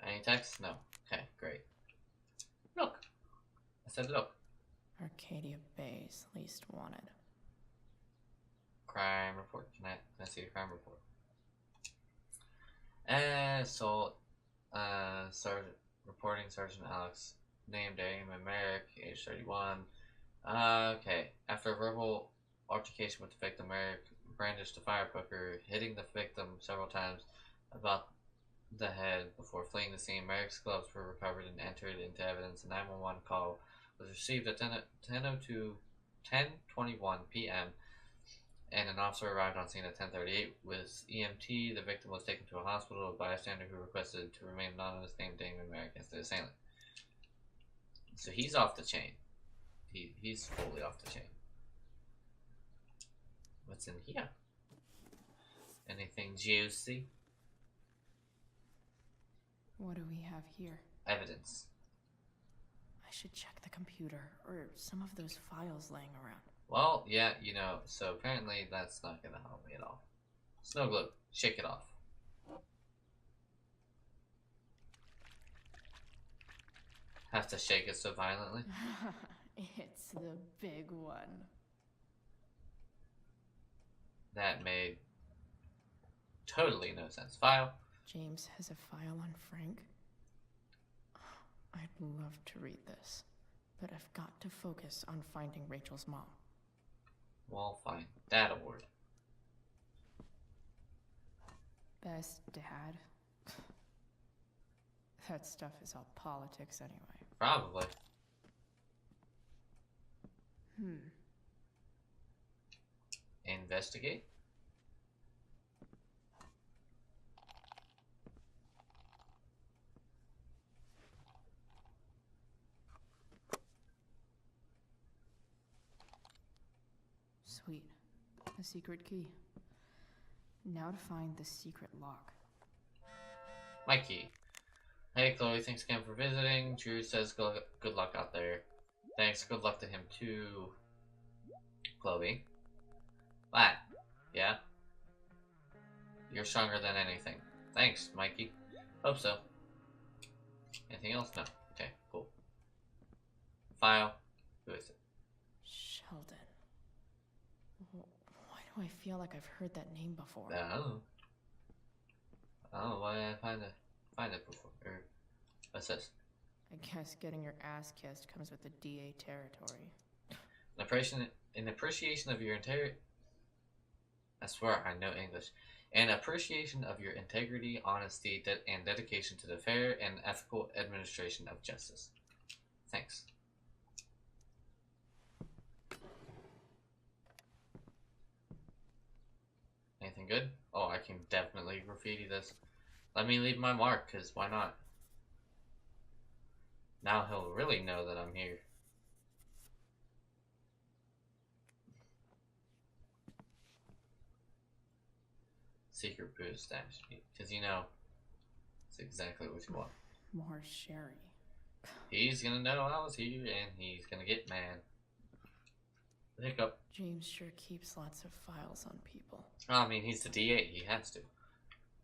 Any text? No. Okay, great. Look. I said look. Arcadia Bay's least wanted. Crime report. Can I see the crime report? Assault. Sergeant reporting Sergeant Alex. Named Damon Merrick, age 31. Okay. After a verbal altercation with the victim, Merrick brandished a fire poker, hitting the victim several times about the head before fleeing the scene. Merrick's gloves were recovered and entered into evidence. A 911 call was received at 10:21 p.m. and an officer arrived on scene at 10:38 with EMT. The victim was taken to a hospital. A bystander who requested to remain anonymous named Damon Merrick as the assailant. So he's off the chain. He's fully off the chain. What's in here? Anything juicy? What do we have here? Evidence. I should check the computer, or some of those files laying around. Well, yeah, you know, so apparently that's not gonna help me at all. Snow globe, shake it off. Have to shake it so violently? It's the big one. That made totally no sense. File. James has a file on Frank. I'd love to read this, but I've got to focus on finding Rachel's mom. Well, fine. Dad award. Best dad? That stuff is all politics anyway. Probably. Investigate. Sweet. A secret key. Now to find the secret lock. Mikey. Hey, Chloe, thanks again for visiting. Drew says good luck out there. Thanks, good luck to him too. Chloe. What? Yeah? You're stronger than anything. Thanks, Mikey. Hope so. Anything else? No. Okay, cool. File. Who is it? Sheldon. Why do I feel like I've heard that name before? Oh, why did I find it before? Or, what's this? I guess getting your ass kissed comes with the DA territory. An appreciation of your I swear I know English. An appreciation of your integrity, honesty, and dedication to the fair and ethical administration of justice. Thanks. Anything good? Oh, I can definitely graffiti this. Let me leave my mark, because why not? Now he'll really know that I'm here. Secret booze stash. Because you know, it's exactly what you want. More sherry. He's gonna know I was here, and he's gonna get mad. Hiccup. James sure keeps lots of files on people. I mean, he's the DA. He has to.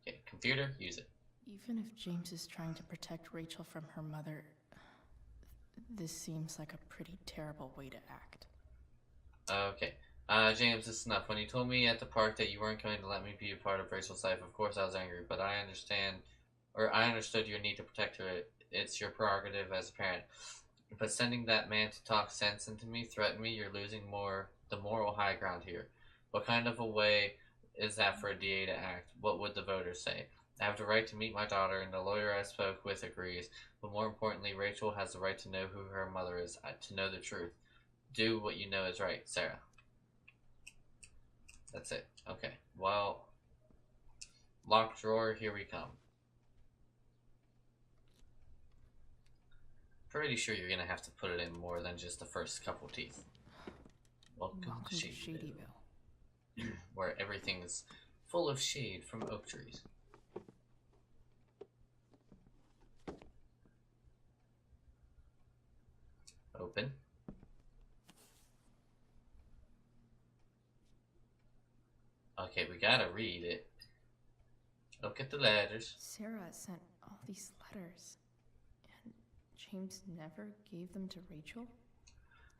Okay, computer, use it. Even if James is trying to protect Rachel from her mother, this seems like a pretty terrible way to act. Okay. James, this is enough. When you told me at the park that you weren't going to let me be a part of Rachel's life, of course I was angry, but I understood your need to protect her. It's your prerogative as a parent. But sending that man to talk sense into me, threaten me, you're losing the moral high ground here. What kind of a way is that for a DA to act? What would the voters say? I have the right to meet my daughter, and the lawyer I spoke with agrees. But more importantly, Rachel has the right to know who her mother is, to know the truth. Do what you know is right, Sarah. That's it. Okay. Well, locked drawer, here we come. Pretty sure you're gonna have to put it in more than just the first couple teeth. Welcome to Shadyville. Where everything is full of shade from oak trees. Open. Okay, we gotta read it. Look at the letters. Sarah sent all these letters, and James never gave them to Rachel?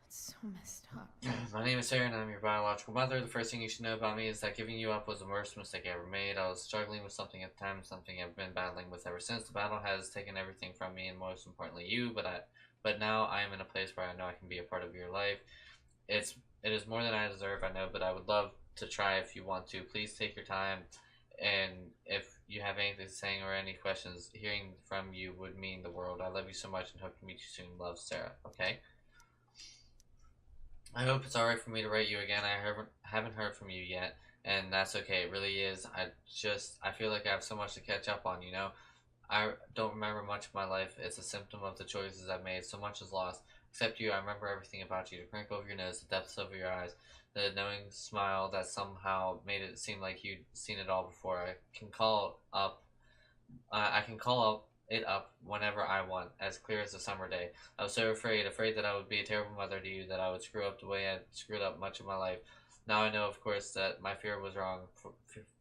That's so messed up. My name is Sarah, and I'm your biological mother. The first thing you should know about me is that giving you up was the worst mistake I ever made. I was struggling with something at the time, something I've been battling with ever since. The battle has taken everything from me, and most importantly you, but now I am in a place where I know I can be a part of your life. It is more than I deserve, I know, but I would love to try if you want to. Please take your time, and if you have anything to say or any questions, hearing from you would mean the world. I love you so much and hope to meet you soon. Love, Sarah. Okay? I hope it's alright for me to write you again. I haven't heard from you yet, and that's okay. It really is. I feel like I have so much to catch up on, you know? I don't remember much of my life. It's a symptom of the choices I've made. So much is lost. Except you, I remember everything about you. The crinkle of your nose, the depths of your eyes, the knowing smile that somehow made it seem like you'd seen it all before. I can call up it up whenever I want, as clear as a summer day. I was so afraid that I would be a terrible mother to you, that I would screw up the way I'd screwed up much of my life. Now I know, of course, that my fear was wrong.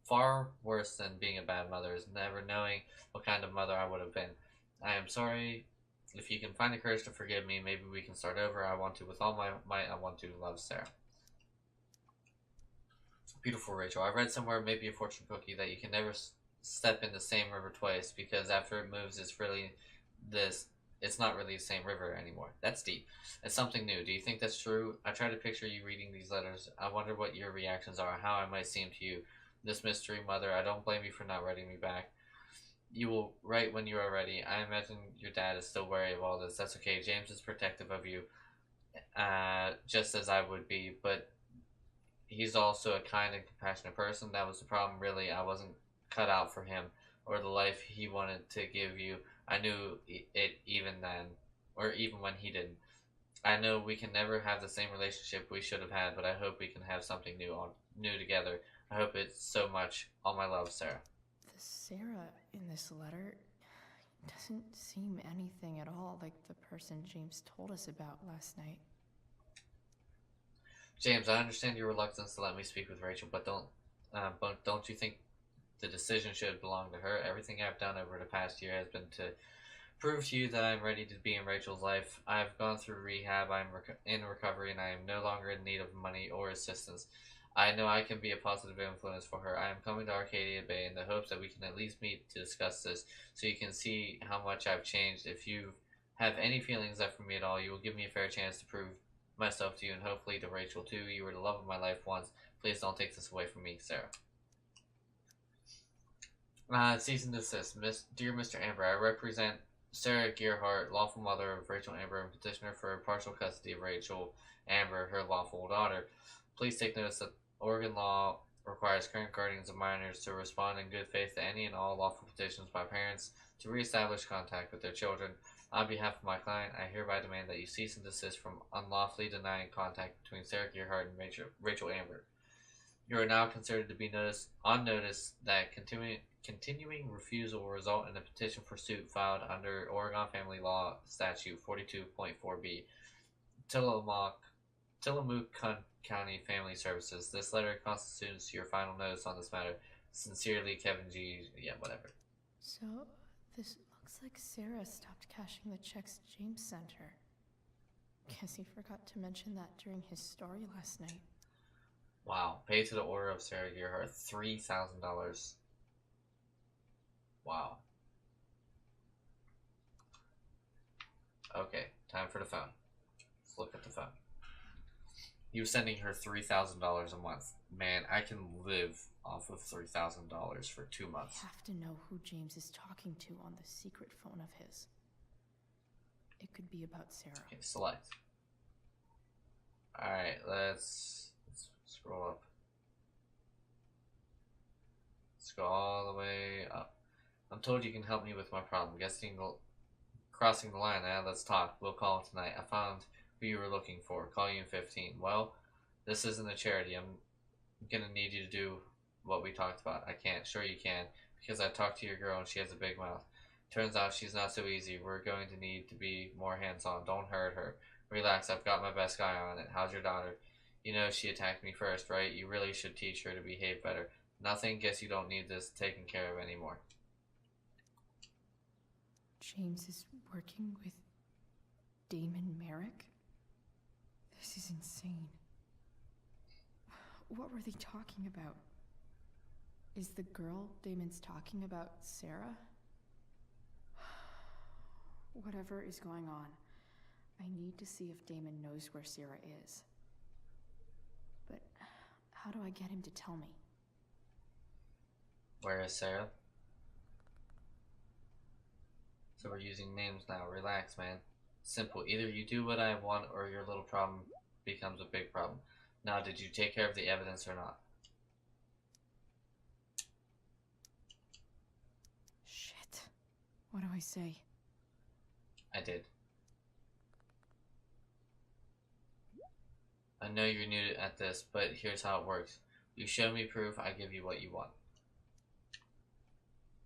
Far worse than being a bad mother is never knowing what kind of mother I would have been. I am sorry. If you can find the courage to forgive me, maybe we can start over. I want to, with all my might, I want to. Love, Sarah. Beautiful Rachel. I read somewhere, maybe a fortune cookie, that you can never step in the same river twice, because after it moves, it's not really the same river anymore. That's deep. It's something new. Do you think that's true? I try to picture you reading these letters. I wonder what your reactions are, how I might seem to you. This mystery mother, I don't blame you for not writing me back. You will write when you are ready. I imagine your dad is still wary of all this. That's okay. James is protective of you, just as I would be, but he's also a kind and compassionate person. That was the problem, really. I wasn't cut out for him or the life he wanted to give you. I knew it even then, or even when he didn't. I know we can never have the same relationship we should have had, but I hope we can have something new together. I hope it's so much. All my love, Sarah. The Sarah in this letter doesn't seem anything at all like the person James told us about last night. James, I understand your reluctance to let me speak with Rachel, but don't you think the decision should belong to her? Everything I've done over the past year has been to prove to you that I'm ready to be in Rachel's life. I've gone through rehab, I'm in recovery, and I am no longer in need of money or assistance. I know I can be a positive influence for her. I am coming to Arcadia Bay in the hopes that we can at least meet to discuss this, so you can see how much I've changed. If you have any feelings left for me at all, you will give me a fair chance to prove myself to you, and hopefully to Rachel too. You were the love of my life once. Please don't take this away from me, Sarah. Cease and desist. Dear Mr. Amber, I represent Sarah Gearhart, lawful mother of Rachel Amber, and petitioner for partial custody of Rachel Amber, her lawful daughter. Please take notice that Oregon law requires current guardians of minors to respond in good faith to any and all lawful petitions by parents to reestablish contact with their children. On behalf of my client, I hereby demand that you cease and desist from unlawfully denying contact between Sarah Gearhart and Rachel Amber. You are now considered to be on notice that continuing refusal will result in a petition for suit filed under Oregon Family Law Statute 42.4b. Tillamook County Family Services. This letter constitutes your final notice on this matter. Sincerely, Kevin G. Yeah, whatever. So, this looks like Sarah stopped cashing the checks James sent her. Guess he forgot to mention that during his story last night. Wow. Pay to the order of Sarah Gearhart, $3,000. Wow. Okay, time for the phone. Let's look at the phone. He was sending her $3,000 a month. Man, I can live off of $3,000 for 2 months. We have to know who James is talking to on the secret phone of his. It could be about Sarah. Okay, select. Alright, let's scroll up. Let's go all the way up. I'm told you can help me with my problem. Crossing the line, let's talk. We'll call tonight. I found who you were looking for. Call you in 15. Well, this isn't a charity. I'm gonna need you to do what we talked about. I can't. Sure you can. Because I talked to your girl and she has a big mouth. Turns out she's not so easy. We're going to need to be more hands-on. Don't hurt her. Relax, I've got my best guy on it. How's your daughter? You know she attacked me first, right? You really should teach her to behave better. Nothing. Guess you don't need this taken care of anymore. James is working with Damon Merrick? This is insane. What were they talking about? Is the girl Damon's talking about Sarah? Whatever is going on, I need to see if Damon knows where Sarah is. But how do I get him to tell me? Where is Sarah? So we're using names now. Relax, man. Simple. Either you do what I want or your little problem becomes a big problem. Now, did you take care of the evidence or not? Shit. What do I say? I did. I know you're new at this, but here's how it works. You show me proof, I give you what you want.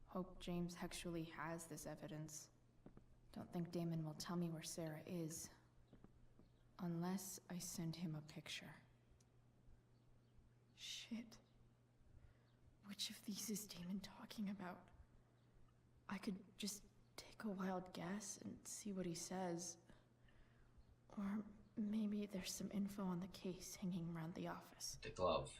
Hope James actually has this evidence. Don't think Damon will tell me where Sarah is. Unless I send him a picture. Shit. Which of these is Damon talking about? I could just take a wild guess and see what he says. Or maybe there's some info on the case hanging around the office. The glove.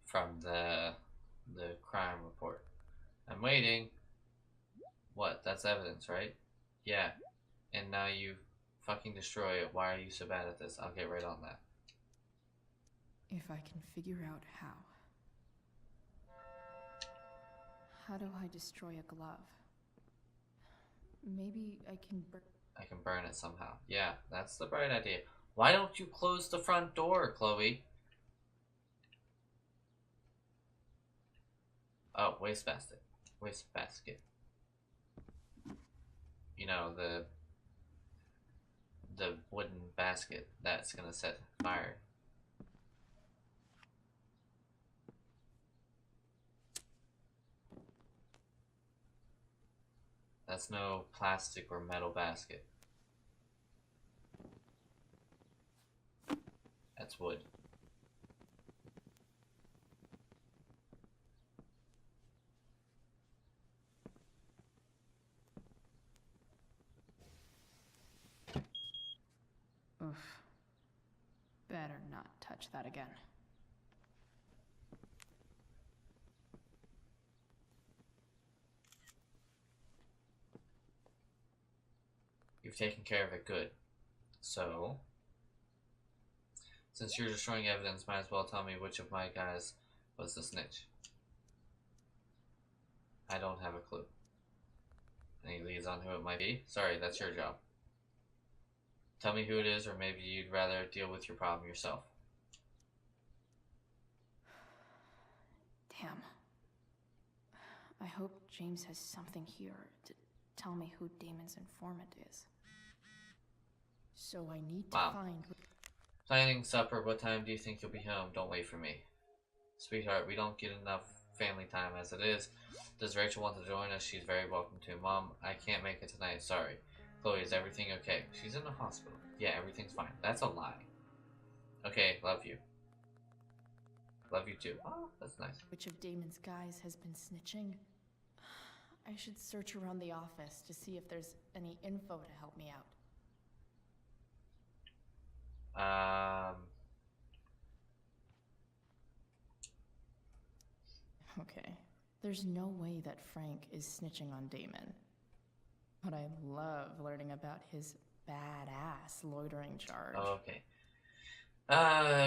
From the crime report. I'm waiting. What? That's evidence, right? Yeah. And now you fucking destroy it. Why are you so bad at this? I'll get right on that. If I can figure out how. How do I destroy a glove? Maybe I can I can burn it somehow. Yeah, that's the bright idea. Why don't you close the front door, Chloe? Oh, wastebasket. Wastebasket. You know, the wooden basket that's gonna set fire. That's no plastic or metal basket. That's wood. Oof. Better not touch that again. You've taken care of it good. So, since you're destroying evidence, might as well tell me which of my guys was the snitch. I don't have a clue. Any leads on who it might be? Sorry, that's your job. Tell me who it is, or maybe you'd rather deal with your problem yourself. Damn. I hope James has something here to tell me who Damon's informant is. So I need to find... Planning supper, what time do you think you'll be home? Don't wait for me. Sweetheart, we don't get enough family time as it is. Does Rachel want to join us? She's very welcome to. Mom, I can't make it tonight, sorry. Chloe, is everything okay? She's in the hospital. Yeah, everything's fine. That's a lie. Okay, love you. Love you too. Oh, that's nice. Which of Damon's guys has been snitching? I should search around the office to see if there's any info to help me out. Okay. There's no way that Frank is snitching on Damon. But I love learning about his badass loitering charge. Okay.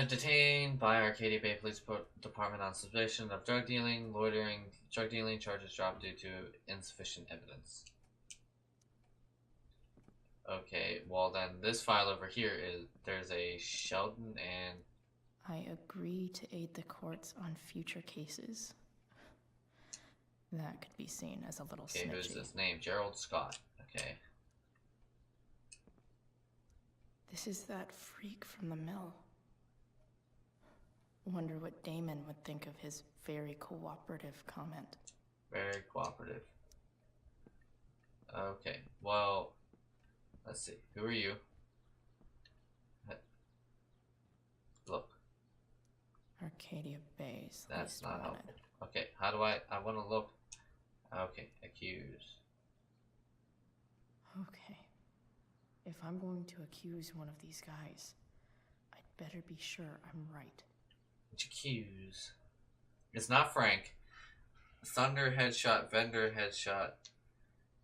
Detained by Arcadia Bay Police Department on suspicion of drug dealing. Loitering. Drug dealing charges dropped due to insufficient evidence. Okay, well then this file over here is, there's a Sheldon and... I agree to aid the courts on future cases. That could be seen as a little snitchy. Okay, who's this name? Gerald Scott. Okay. This is that freak from the mill. Wonder what Damon would think of his very cooperative comment. Very cooperative. Okay, well, let's see. Who are you? Look. Arcadia Bay's. That's not helpful. Okay, how do I want to look. Okay, accused. Okay. If I'm going to accuse one of these guys, I'd better be sure I'm right. Which accuse? It's not Frank. Thunder headshot, Vendor headshot,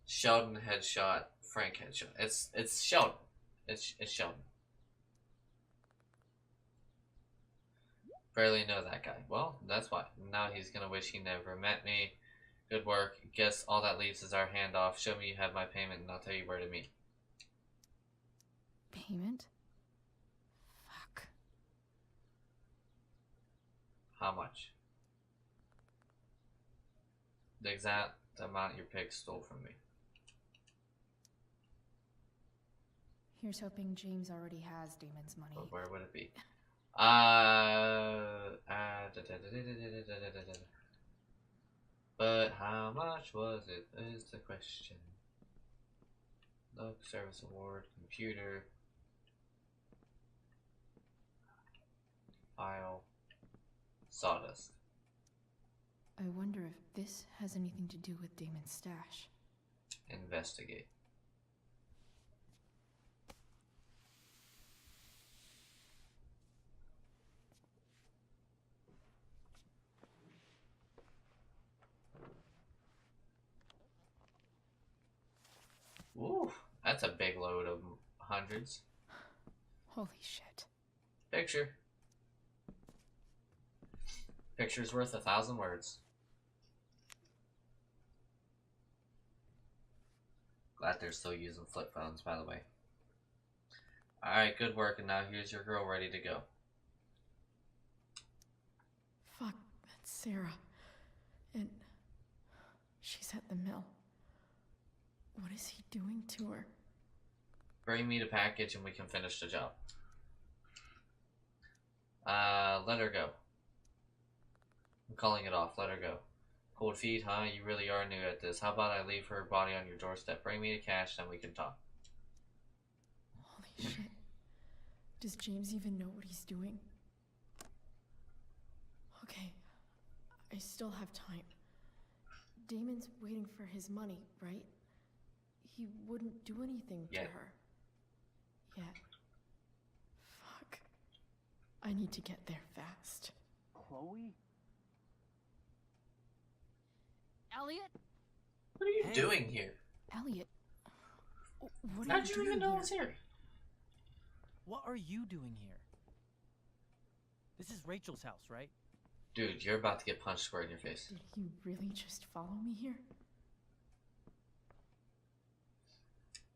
Sheldon headshot, Frank headshot. It's Sheldon. It's Sheldon. Barely know that guy. Well, that's why. Now he's gonna wish he never met me. Good work. Guess all that leaves is our handoff. Show me you have my payment and I'll tell you where to meet. Payment? Fuck. How much? The exact amount your pig stole from me. Here's hoping James already has Damon's money. But where would it be? But how much was it is the question. Look, service award, computer, file, sawdust. I wonder if this has anything to do with Damon's stash. Investigate. Ooh, that's a big load of hundreds. Holy shit. Picture. Picture's worth 1,000 words. Glad they're still using flip phones, by the way. Alright, good work, and now here's your girl ready to go. Fuck, that's Sarah. And she's at the mill. What is he doing to her? Bring me the package and we can finish the job. Let her go. I'm calling it off. Let her go. Cold feet, huh? You really are new at this. How about I leave her body on your doorstep? Bring me the cash, then we can talk. Holy shit. Does James even know what he's doing? Okay, I still have time. Damon's waiting for his money, right? He wouldn't do anything to her. Yet. Fuck. I need to get there fast. Chloe? Elliot? What are you doing here? Elliot? What are How'd you even know I was here? What are you doing here? This is Rachel's house, right? Dude, you're about to get punched square in your face. Did he really just follow me here?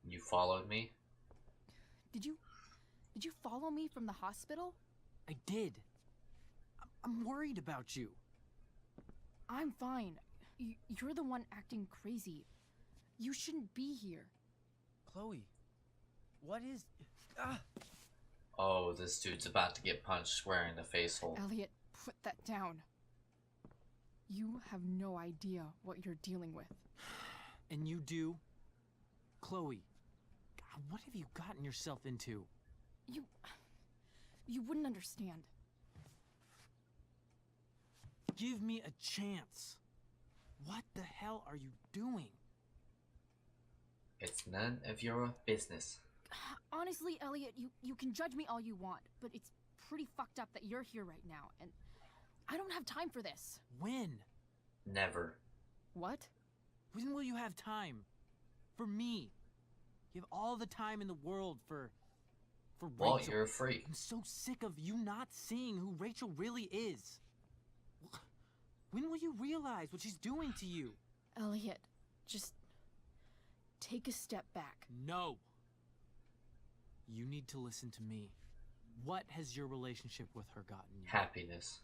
You followed me? Did you follow me from the hospital? I did. I'm worried about you. I'm fine. You're the one acting crazy. You shouldn't be here. Chloe, what is... Oh, this dude's about to get punched square in the face hole. Elliot, put that down. You have no idea what you're dealing with. And you do? Chloe, God, what have you gotten yourself into? You wouldn't understand. Give me a chance. What the hell are you doing? It's none of your business. Honestly, Elliot, you can judge me all you want, but it's pretty fucked up that you're here right now, and I don't have time for this. When? Never. What? When will you have time? For me. You have all the time in the world for Well, Rachel. you're free. I'm so sick of you not seeing who Rachel really is. When will you realize what she's doing to you? Elliot, just take a step back. No. You need to listen to me. What has your relationship with her gotten you? Happiness.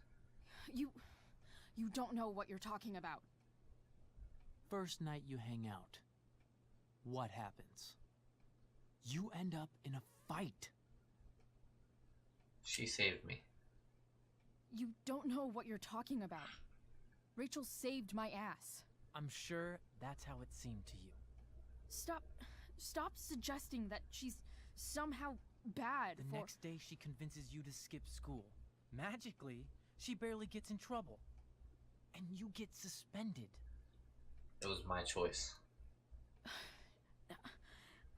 You don't know what you're talking about. First night you hang out, what happens? You end up in a fight. She saved me. You don't know what you're talking about. Rachel saved my ass. I'm sure that's how it seemed to you. Stop suggesting that she's somehow bad. The next day she convinces you to skip school. Magically, she barely gets in trouble. And you get suspended. It was my choice.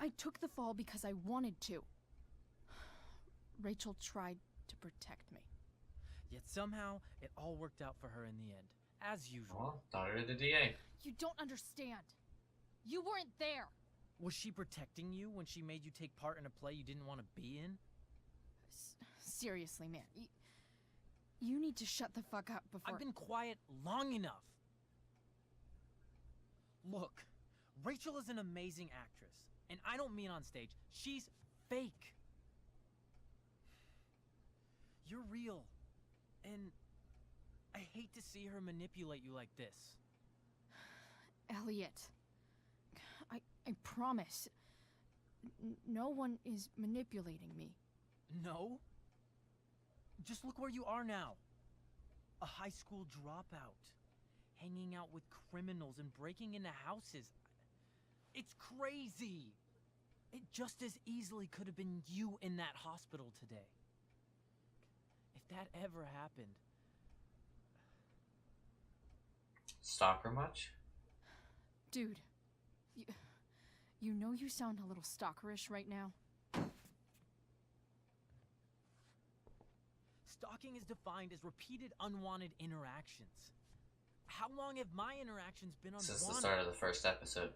I took the fall because I wanted to. Rachel tried to protect me. Yet somehow, it all worked out for her in the end. As usual. Well, daughter of the DA. You don't understand. You weren't there. Was she protecting you when she made you take part in a play you didn't want to be in? Seriously, man. You need to shut the fuck up before... I've been quiet long enough. Look, Rachel is an amazing actress, and I don't mean on stage. She's fake. You're real, and I hate to see her manipulate you like this. Elliot, I promise. No one is manipulating me. No? Just look where you are now. A high school dropout. Hanging out with criminals and breaking into houses. It's crazy! It just as easily could have been you in that hospital today. If that ever happened... Stalker much? Dude, you know you sound a little stalkerish right now. Stalking is defined as repeated unwanted interactions. How long have my interactions been unwanted? Since the start of the first episode.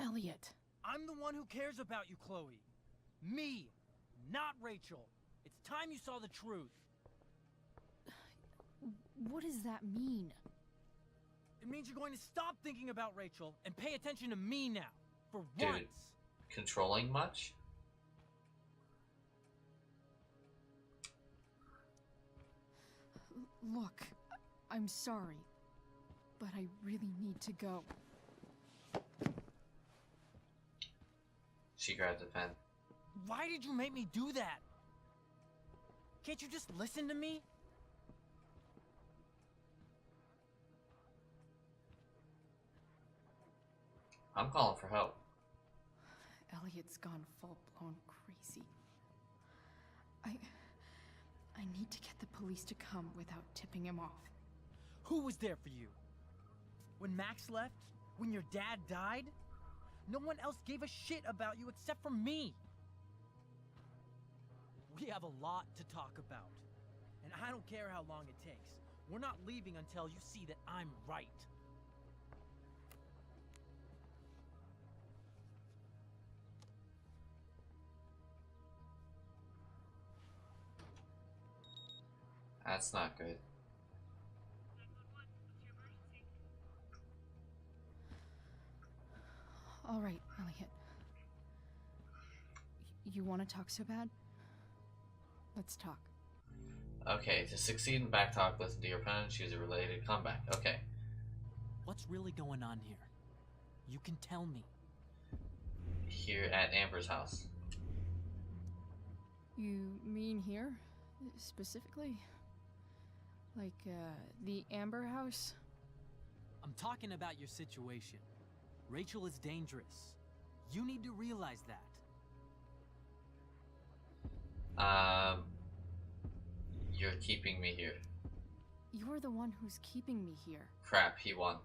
Elliot. I'm the one who cares about you, Chloe. Me, not Rachel. It's time you saw the truth. What does that mean? It means you're going to stop thinking about Rachel and pay attention to me now. For Dude, once. Controlling much? Look, I'm sorry, but I really need to go. She grabbed the pen. Why did you make me do that? Can't you just listen to me? I'm calling for help. Elliot's gone full-blown crazy. I need to get the police to come without tipping him off. Who was there for you? When Max left? When your dad died? No one else gave a shit about you except for me. We have a lot to talk about. And I don't care how long it takes. We're not leaving until you see that I'm right. That's not good. All right, Elliot. You want to talk so bad? Let's talk. Okay, to succeed in backtalk, listen to your opponent, choose a related comeback. Okay. What's really going on here? You can tell me. Here at Amber's house. You mean here? Specifically? Like, the Amber house? I'm talking about your situation. Rachel is dangerous. You need to realize that. You're keeping me here. You're the one who's keeping me here. Crap, he won.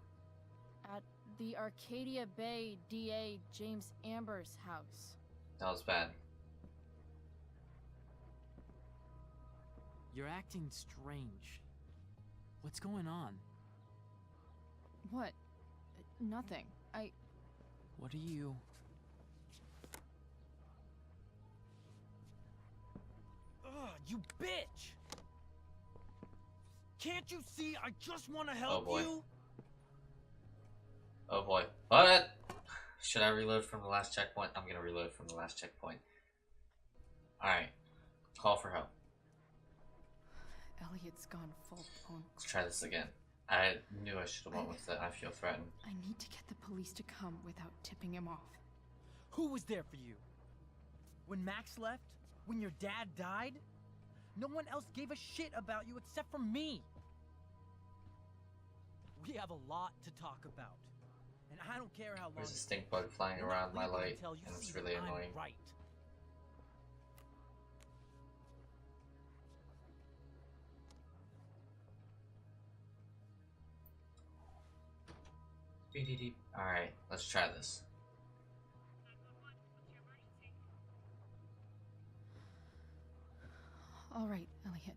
At the Arcadia Bay DA James Amber's house. That was bad. You're acting strange. What's going on? What? Nothing. What are you... Ugh, you bitch! Can't you see I just want to help you? Oh boy. What? Should I reload from the last checkpoint? I'm gonna reload from the last checkpoint. Alright. Call for help. Elliot's gone full-blown. Let's try this again. I knew I should have went with it. I feel threatened. I need to get the police to come without tipping him off. Who was there for you? When Max left? When your dad died? No one else gave a shit about you except for me. We have a lot to talk about. And I don't care how long. There's a stink bug flying around my light, and it's really annoying. Right. Alright, let's try this. All right, Elliot.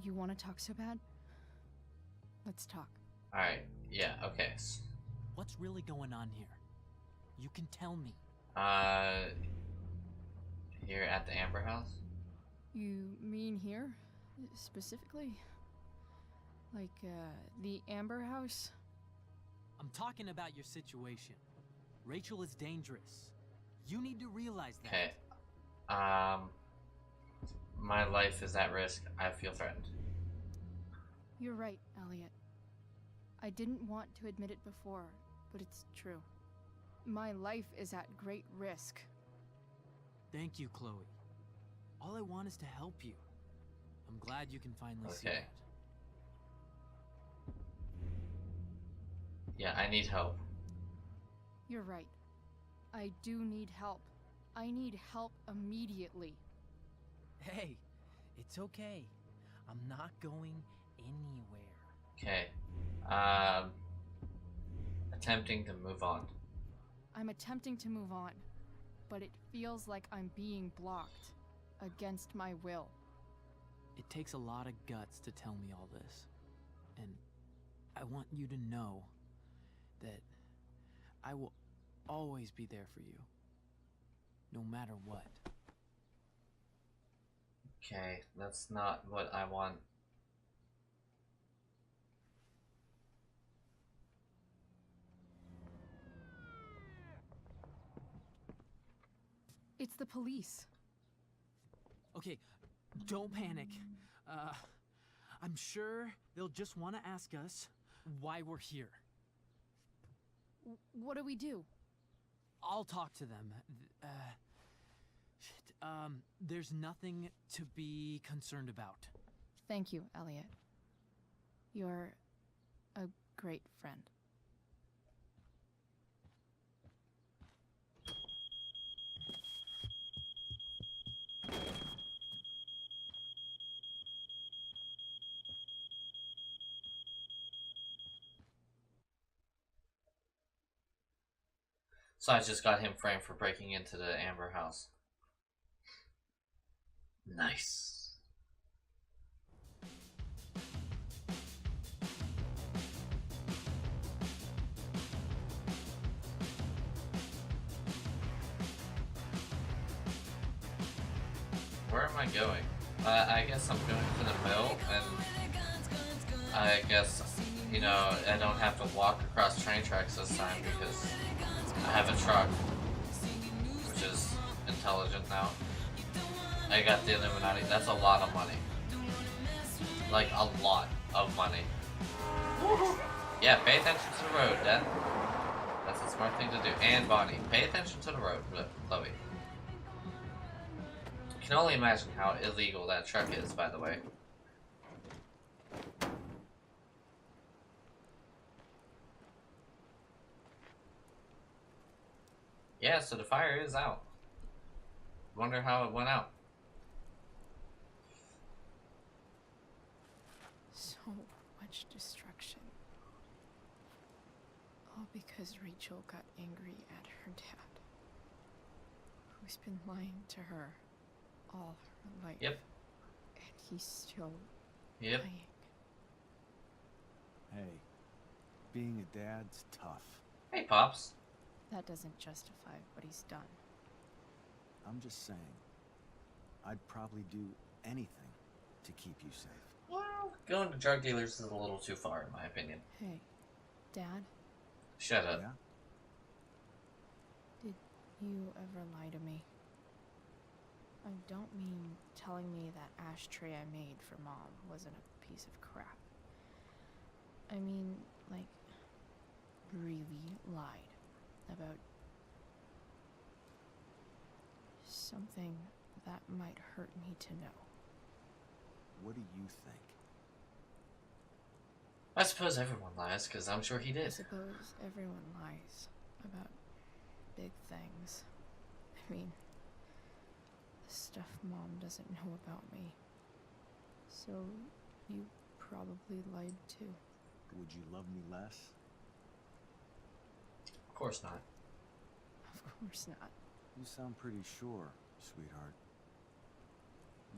You want to talk so bad? Let's talk. Alright, yeah, okay. What's really going on here? You can tell me. Here at the Amber house? You mean here? Specifically? Like, the Amber House? I'm talking about your situation. Rachel is dangerous. You need to realize that. Okay. My life is at risk. I feel threatened. You're right, Elliot. I didn't want to admit it before, but it's true. My life is at great risk. Thank you, Chloe. All I want is to help you. I'm glad you can finally see Okay. that. Yeah, I need help. You're right. I do need help. I need help immediately. Hey, it's okay. I'm not going anywhere. Okay. Attempting to move on. I'm attempting to move on, but it feels like I'm being blocked against my will. It takes a lot of guts to tell me all this. And I want you to know that I will always be there for you. No matter what. Okay, that's not what I want. It's the police. Okay, don't panic. I'm sure they'll just want to ask us why we're here. What do we do? I'll talk to them. There's nothing to be concerned about. Thank you, Elliot. You're a great friend. So I just got him framed for breaking into the Amber House. Nice. Where am I going? I guess I'm going to the mill, and I guess, you know, I don't have to walk across train tracks this time because I have a truck, which is intelligent now. I got the Illuminati. That's a lot of money. Like, a lot of money. Yeah, pay attention to the road, Dad. That's a smart thing to do. And Bonnie, pay attention to the road, Chloe. I can only imagine how illegal that truck is, by the way. Yeah, so the fire is out. Wonder how it went out. So much destruction. All because Rachel got angry at her dad, who's been lying to her all her life. Yep. And he's still Yep. lying. Hey, being a dad's tough. Hey, Pops. That doesn't justify what he's done. I'm just saying, I'd probably do anything to keep you safe. Well, going to drug dealers is a little too far, in my opinion. Hey, Dad, Shut up. Yeah? did you ever lie to me? I don't mean telling me that ashtray I made for Mom wasn't a piece of crap. I mean, like, really lied about something that might hurt me to know. What do you think? I suppose everyone lies, because I'm sure he I did. suppose everyone lies about big things. I mean, the stuff Mom doesn't know about me. So, you probably lied too. Would you love me less? Of course not. Of course not. You sound pretty sure, sweetheart.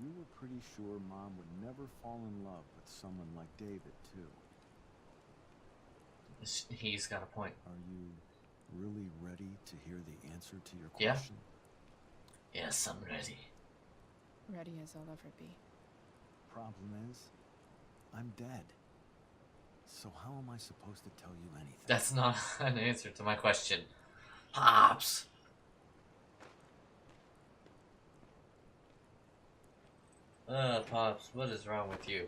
You were pretty sure Mom would never fall in love with someone like David, too. He's got a point. Are you really ready to hear the answer to your Yeah. question? Yes, I'm ready. Ready as I'll ever be. Problem is, I'm dead. So how am I supposed to tell you anything? That's not an answer to my question. Pops! Pops, what is wrong with you?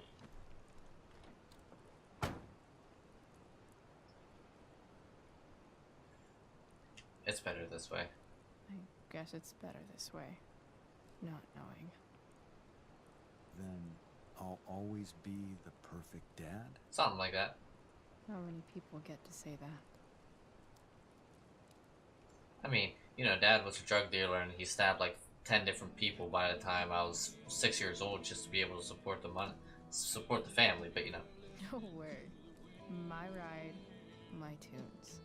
It's better this way. I guess it's better this way. Not knowing. Then I'll always be the perfect dad? Something like that. How many people get to say that? I mean, you know, Dad was a drug dealer and he stabbed like 10 different people by the time I was 6 years old just to be able to support the money, support the family, but you know. No way. My ride, my tunes.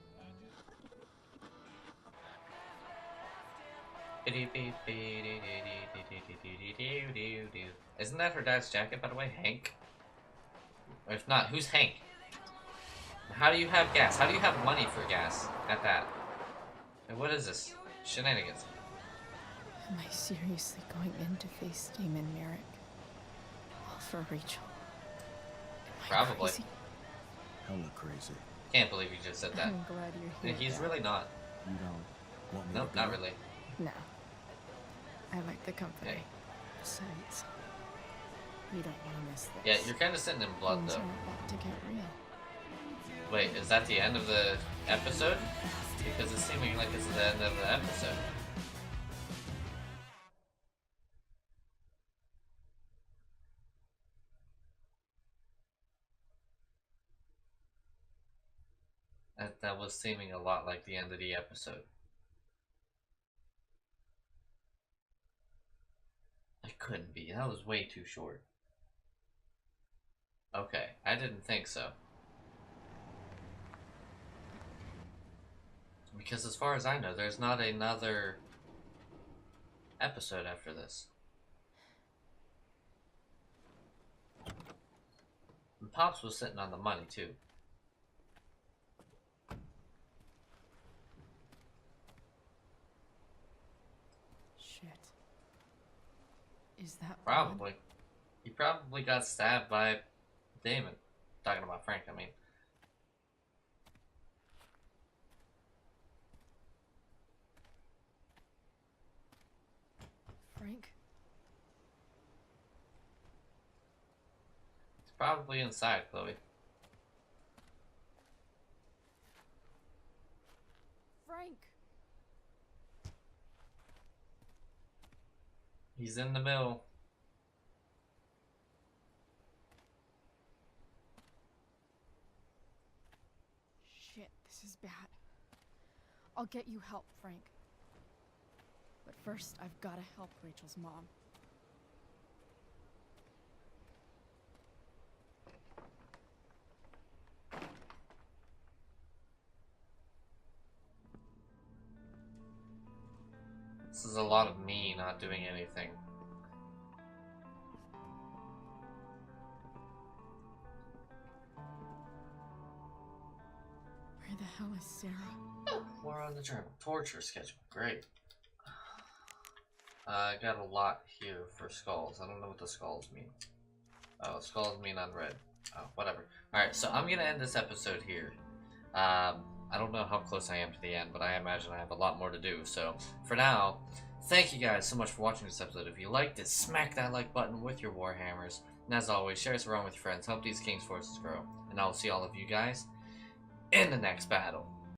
Isn't that her dad's jacket, by the way? Hank? Or if not, who's Hank? How do you have gas? How do you have money for gas at that? And what is this? Shenanigans. Am I seriously going in to face Damon Merrick? All for Rachel? Am I Probably. crazy? Hella crazy. Can't believe you just said that. I'm glad you're here. He's Dad. really not. You don't want me Nope, to go? not really. No. I like the company. Okay. Besides, we don't want to miss this. Yeah, you're kind of sitting in blood, Things though. are about to get real. Wait, is that the end of the episode? Because it's seeming like it's the end of the episode. That was seeming a lot like the end of the episode. It couldn't be. That was way too short. Okay, I didn't think so. Because as far as I know, there's not another episode after this. And Pops was sitting on the money, too. Shit. Is that Probably. He probably got stabbed by Damon. Talking about Frank, I mean. Frank? It's probably inside, Chloe. Frank! He's in the mill. Shit, this is bad. I'll get you help, Frank. But first, I've got to help Rachel's mom. This is a lot of me not doing anything. Where the hell is Sarah? We're on the journal. Torture schedule. Great. I got a lot here for skulls. I don't know what the skulls mean. Oh, skulls mean unread. Oh, whatever. Alright, so I'm gonna end this episode here. I don't know how close I am to the end, but I imagine I have a lot more to do. So, for now, thank you guys so much for watching this episode. If you liked it, smack that like button with your Warhammers. And as always, share this around with your friends. Help these King's forces grow. And I will see all of you guys in the next battle.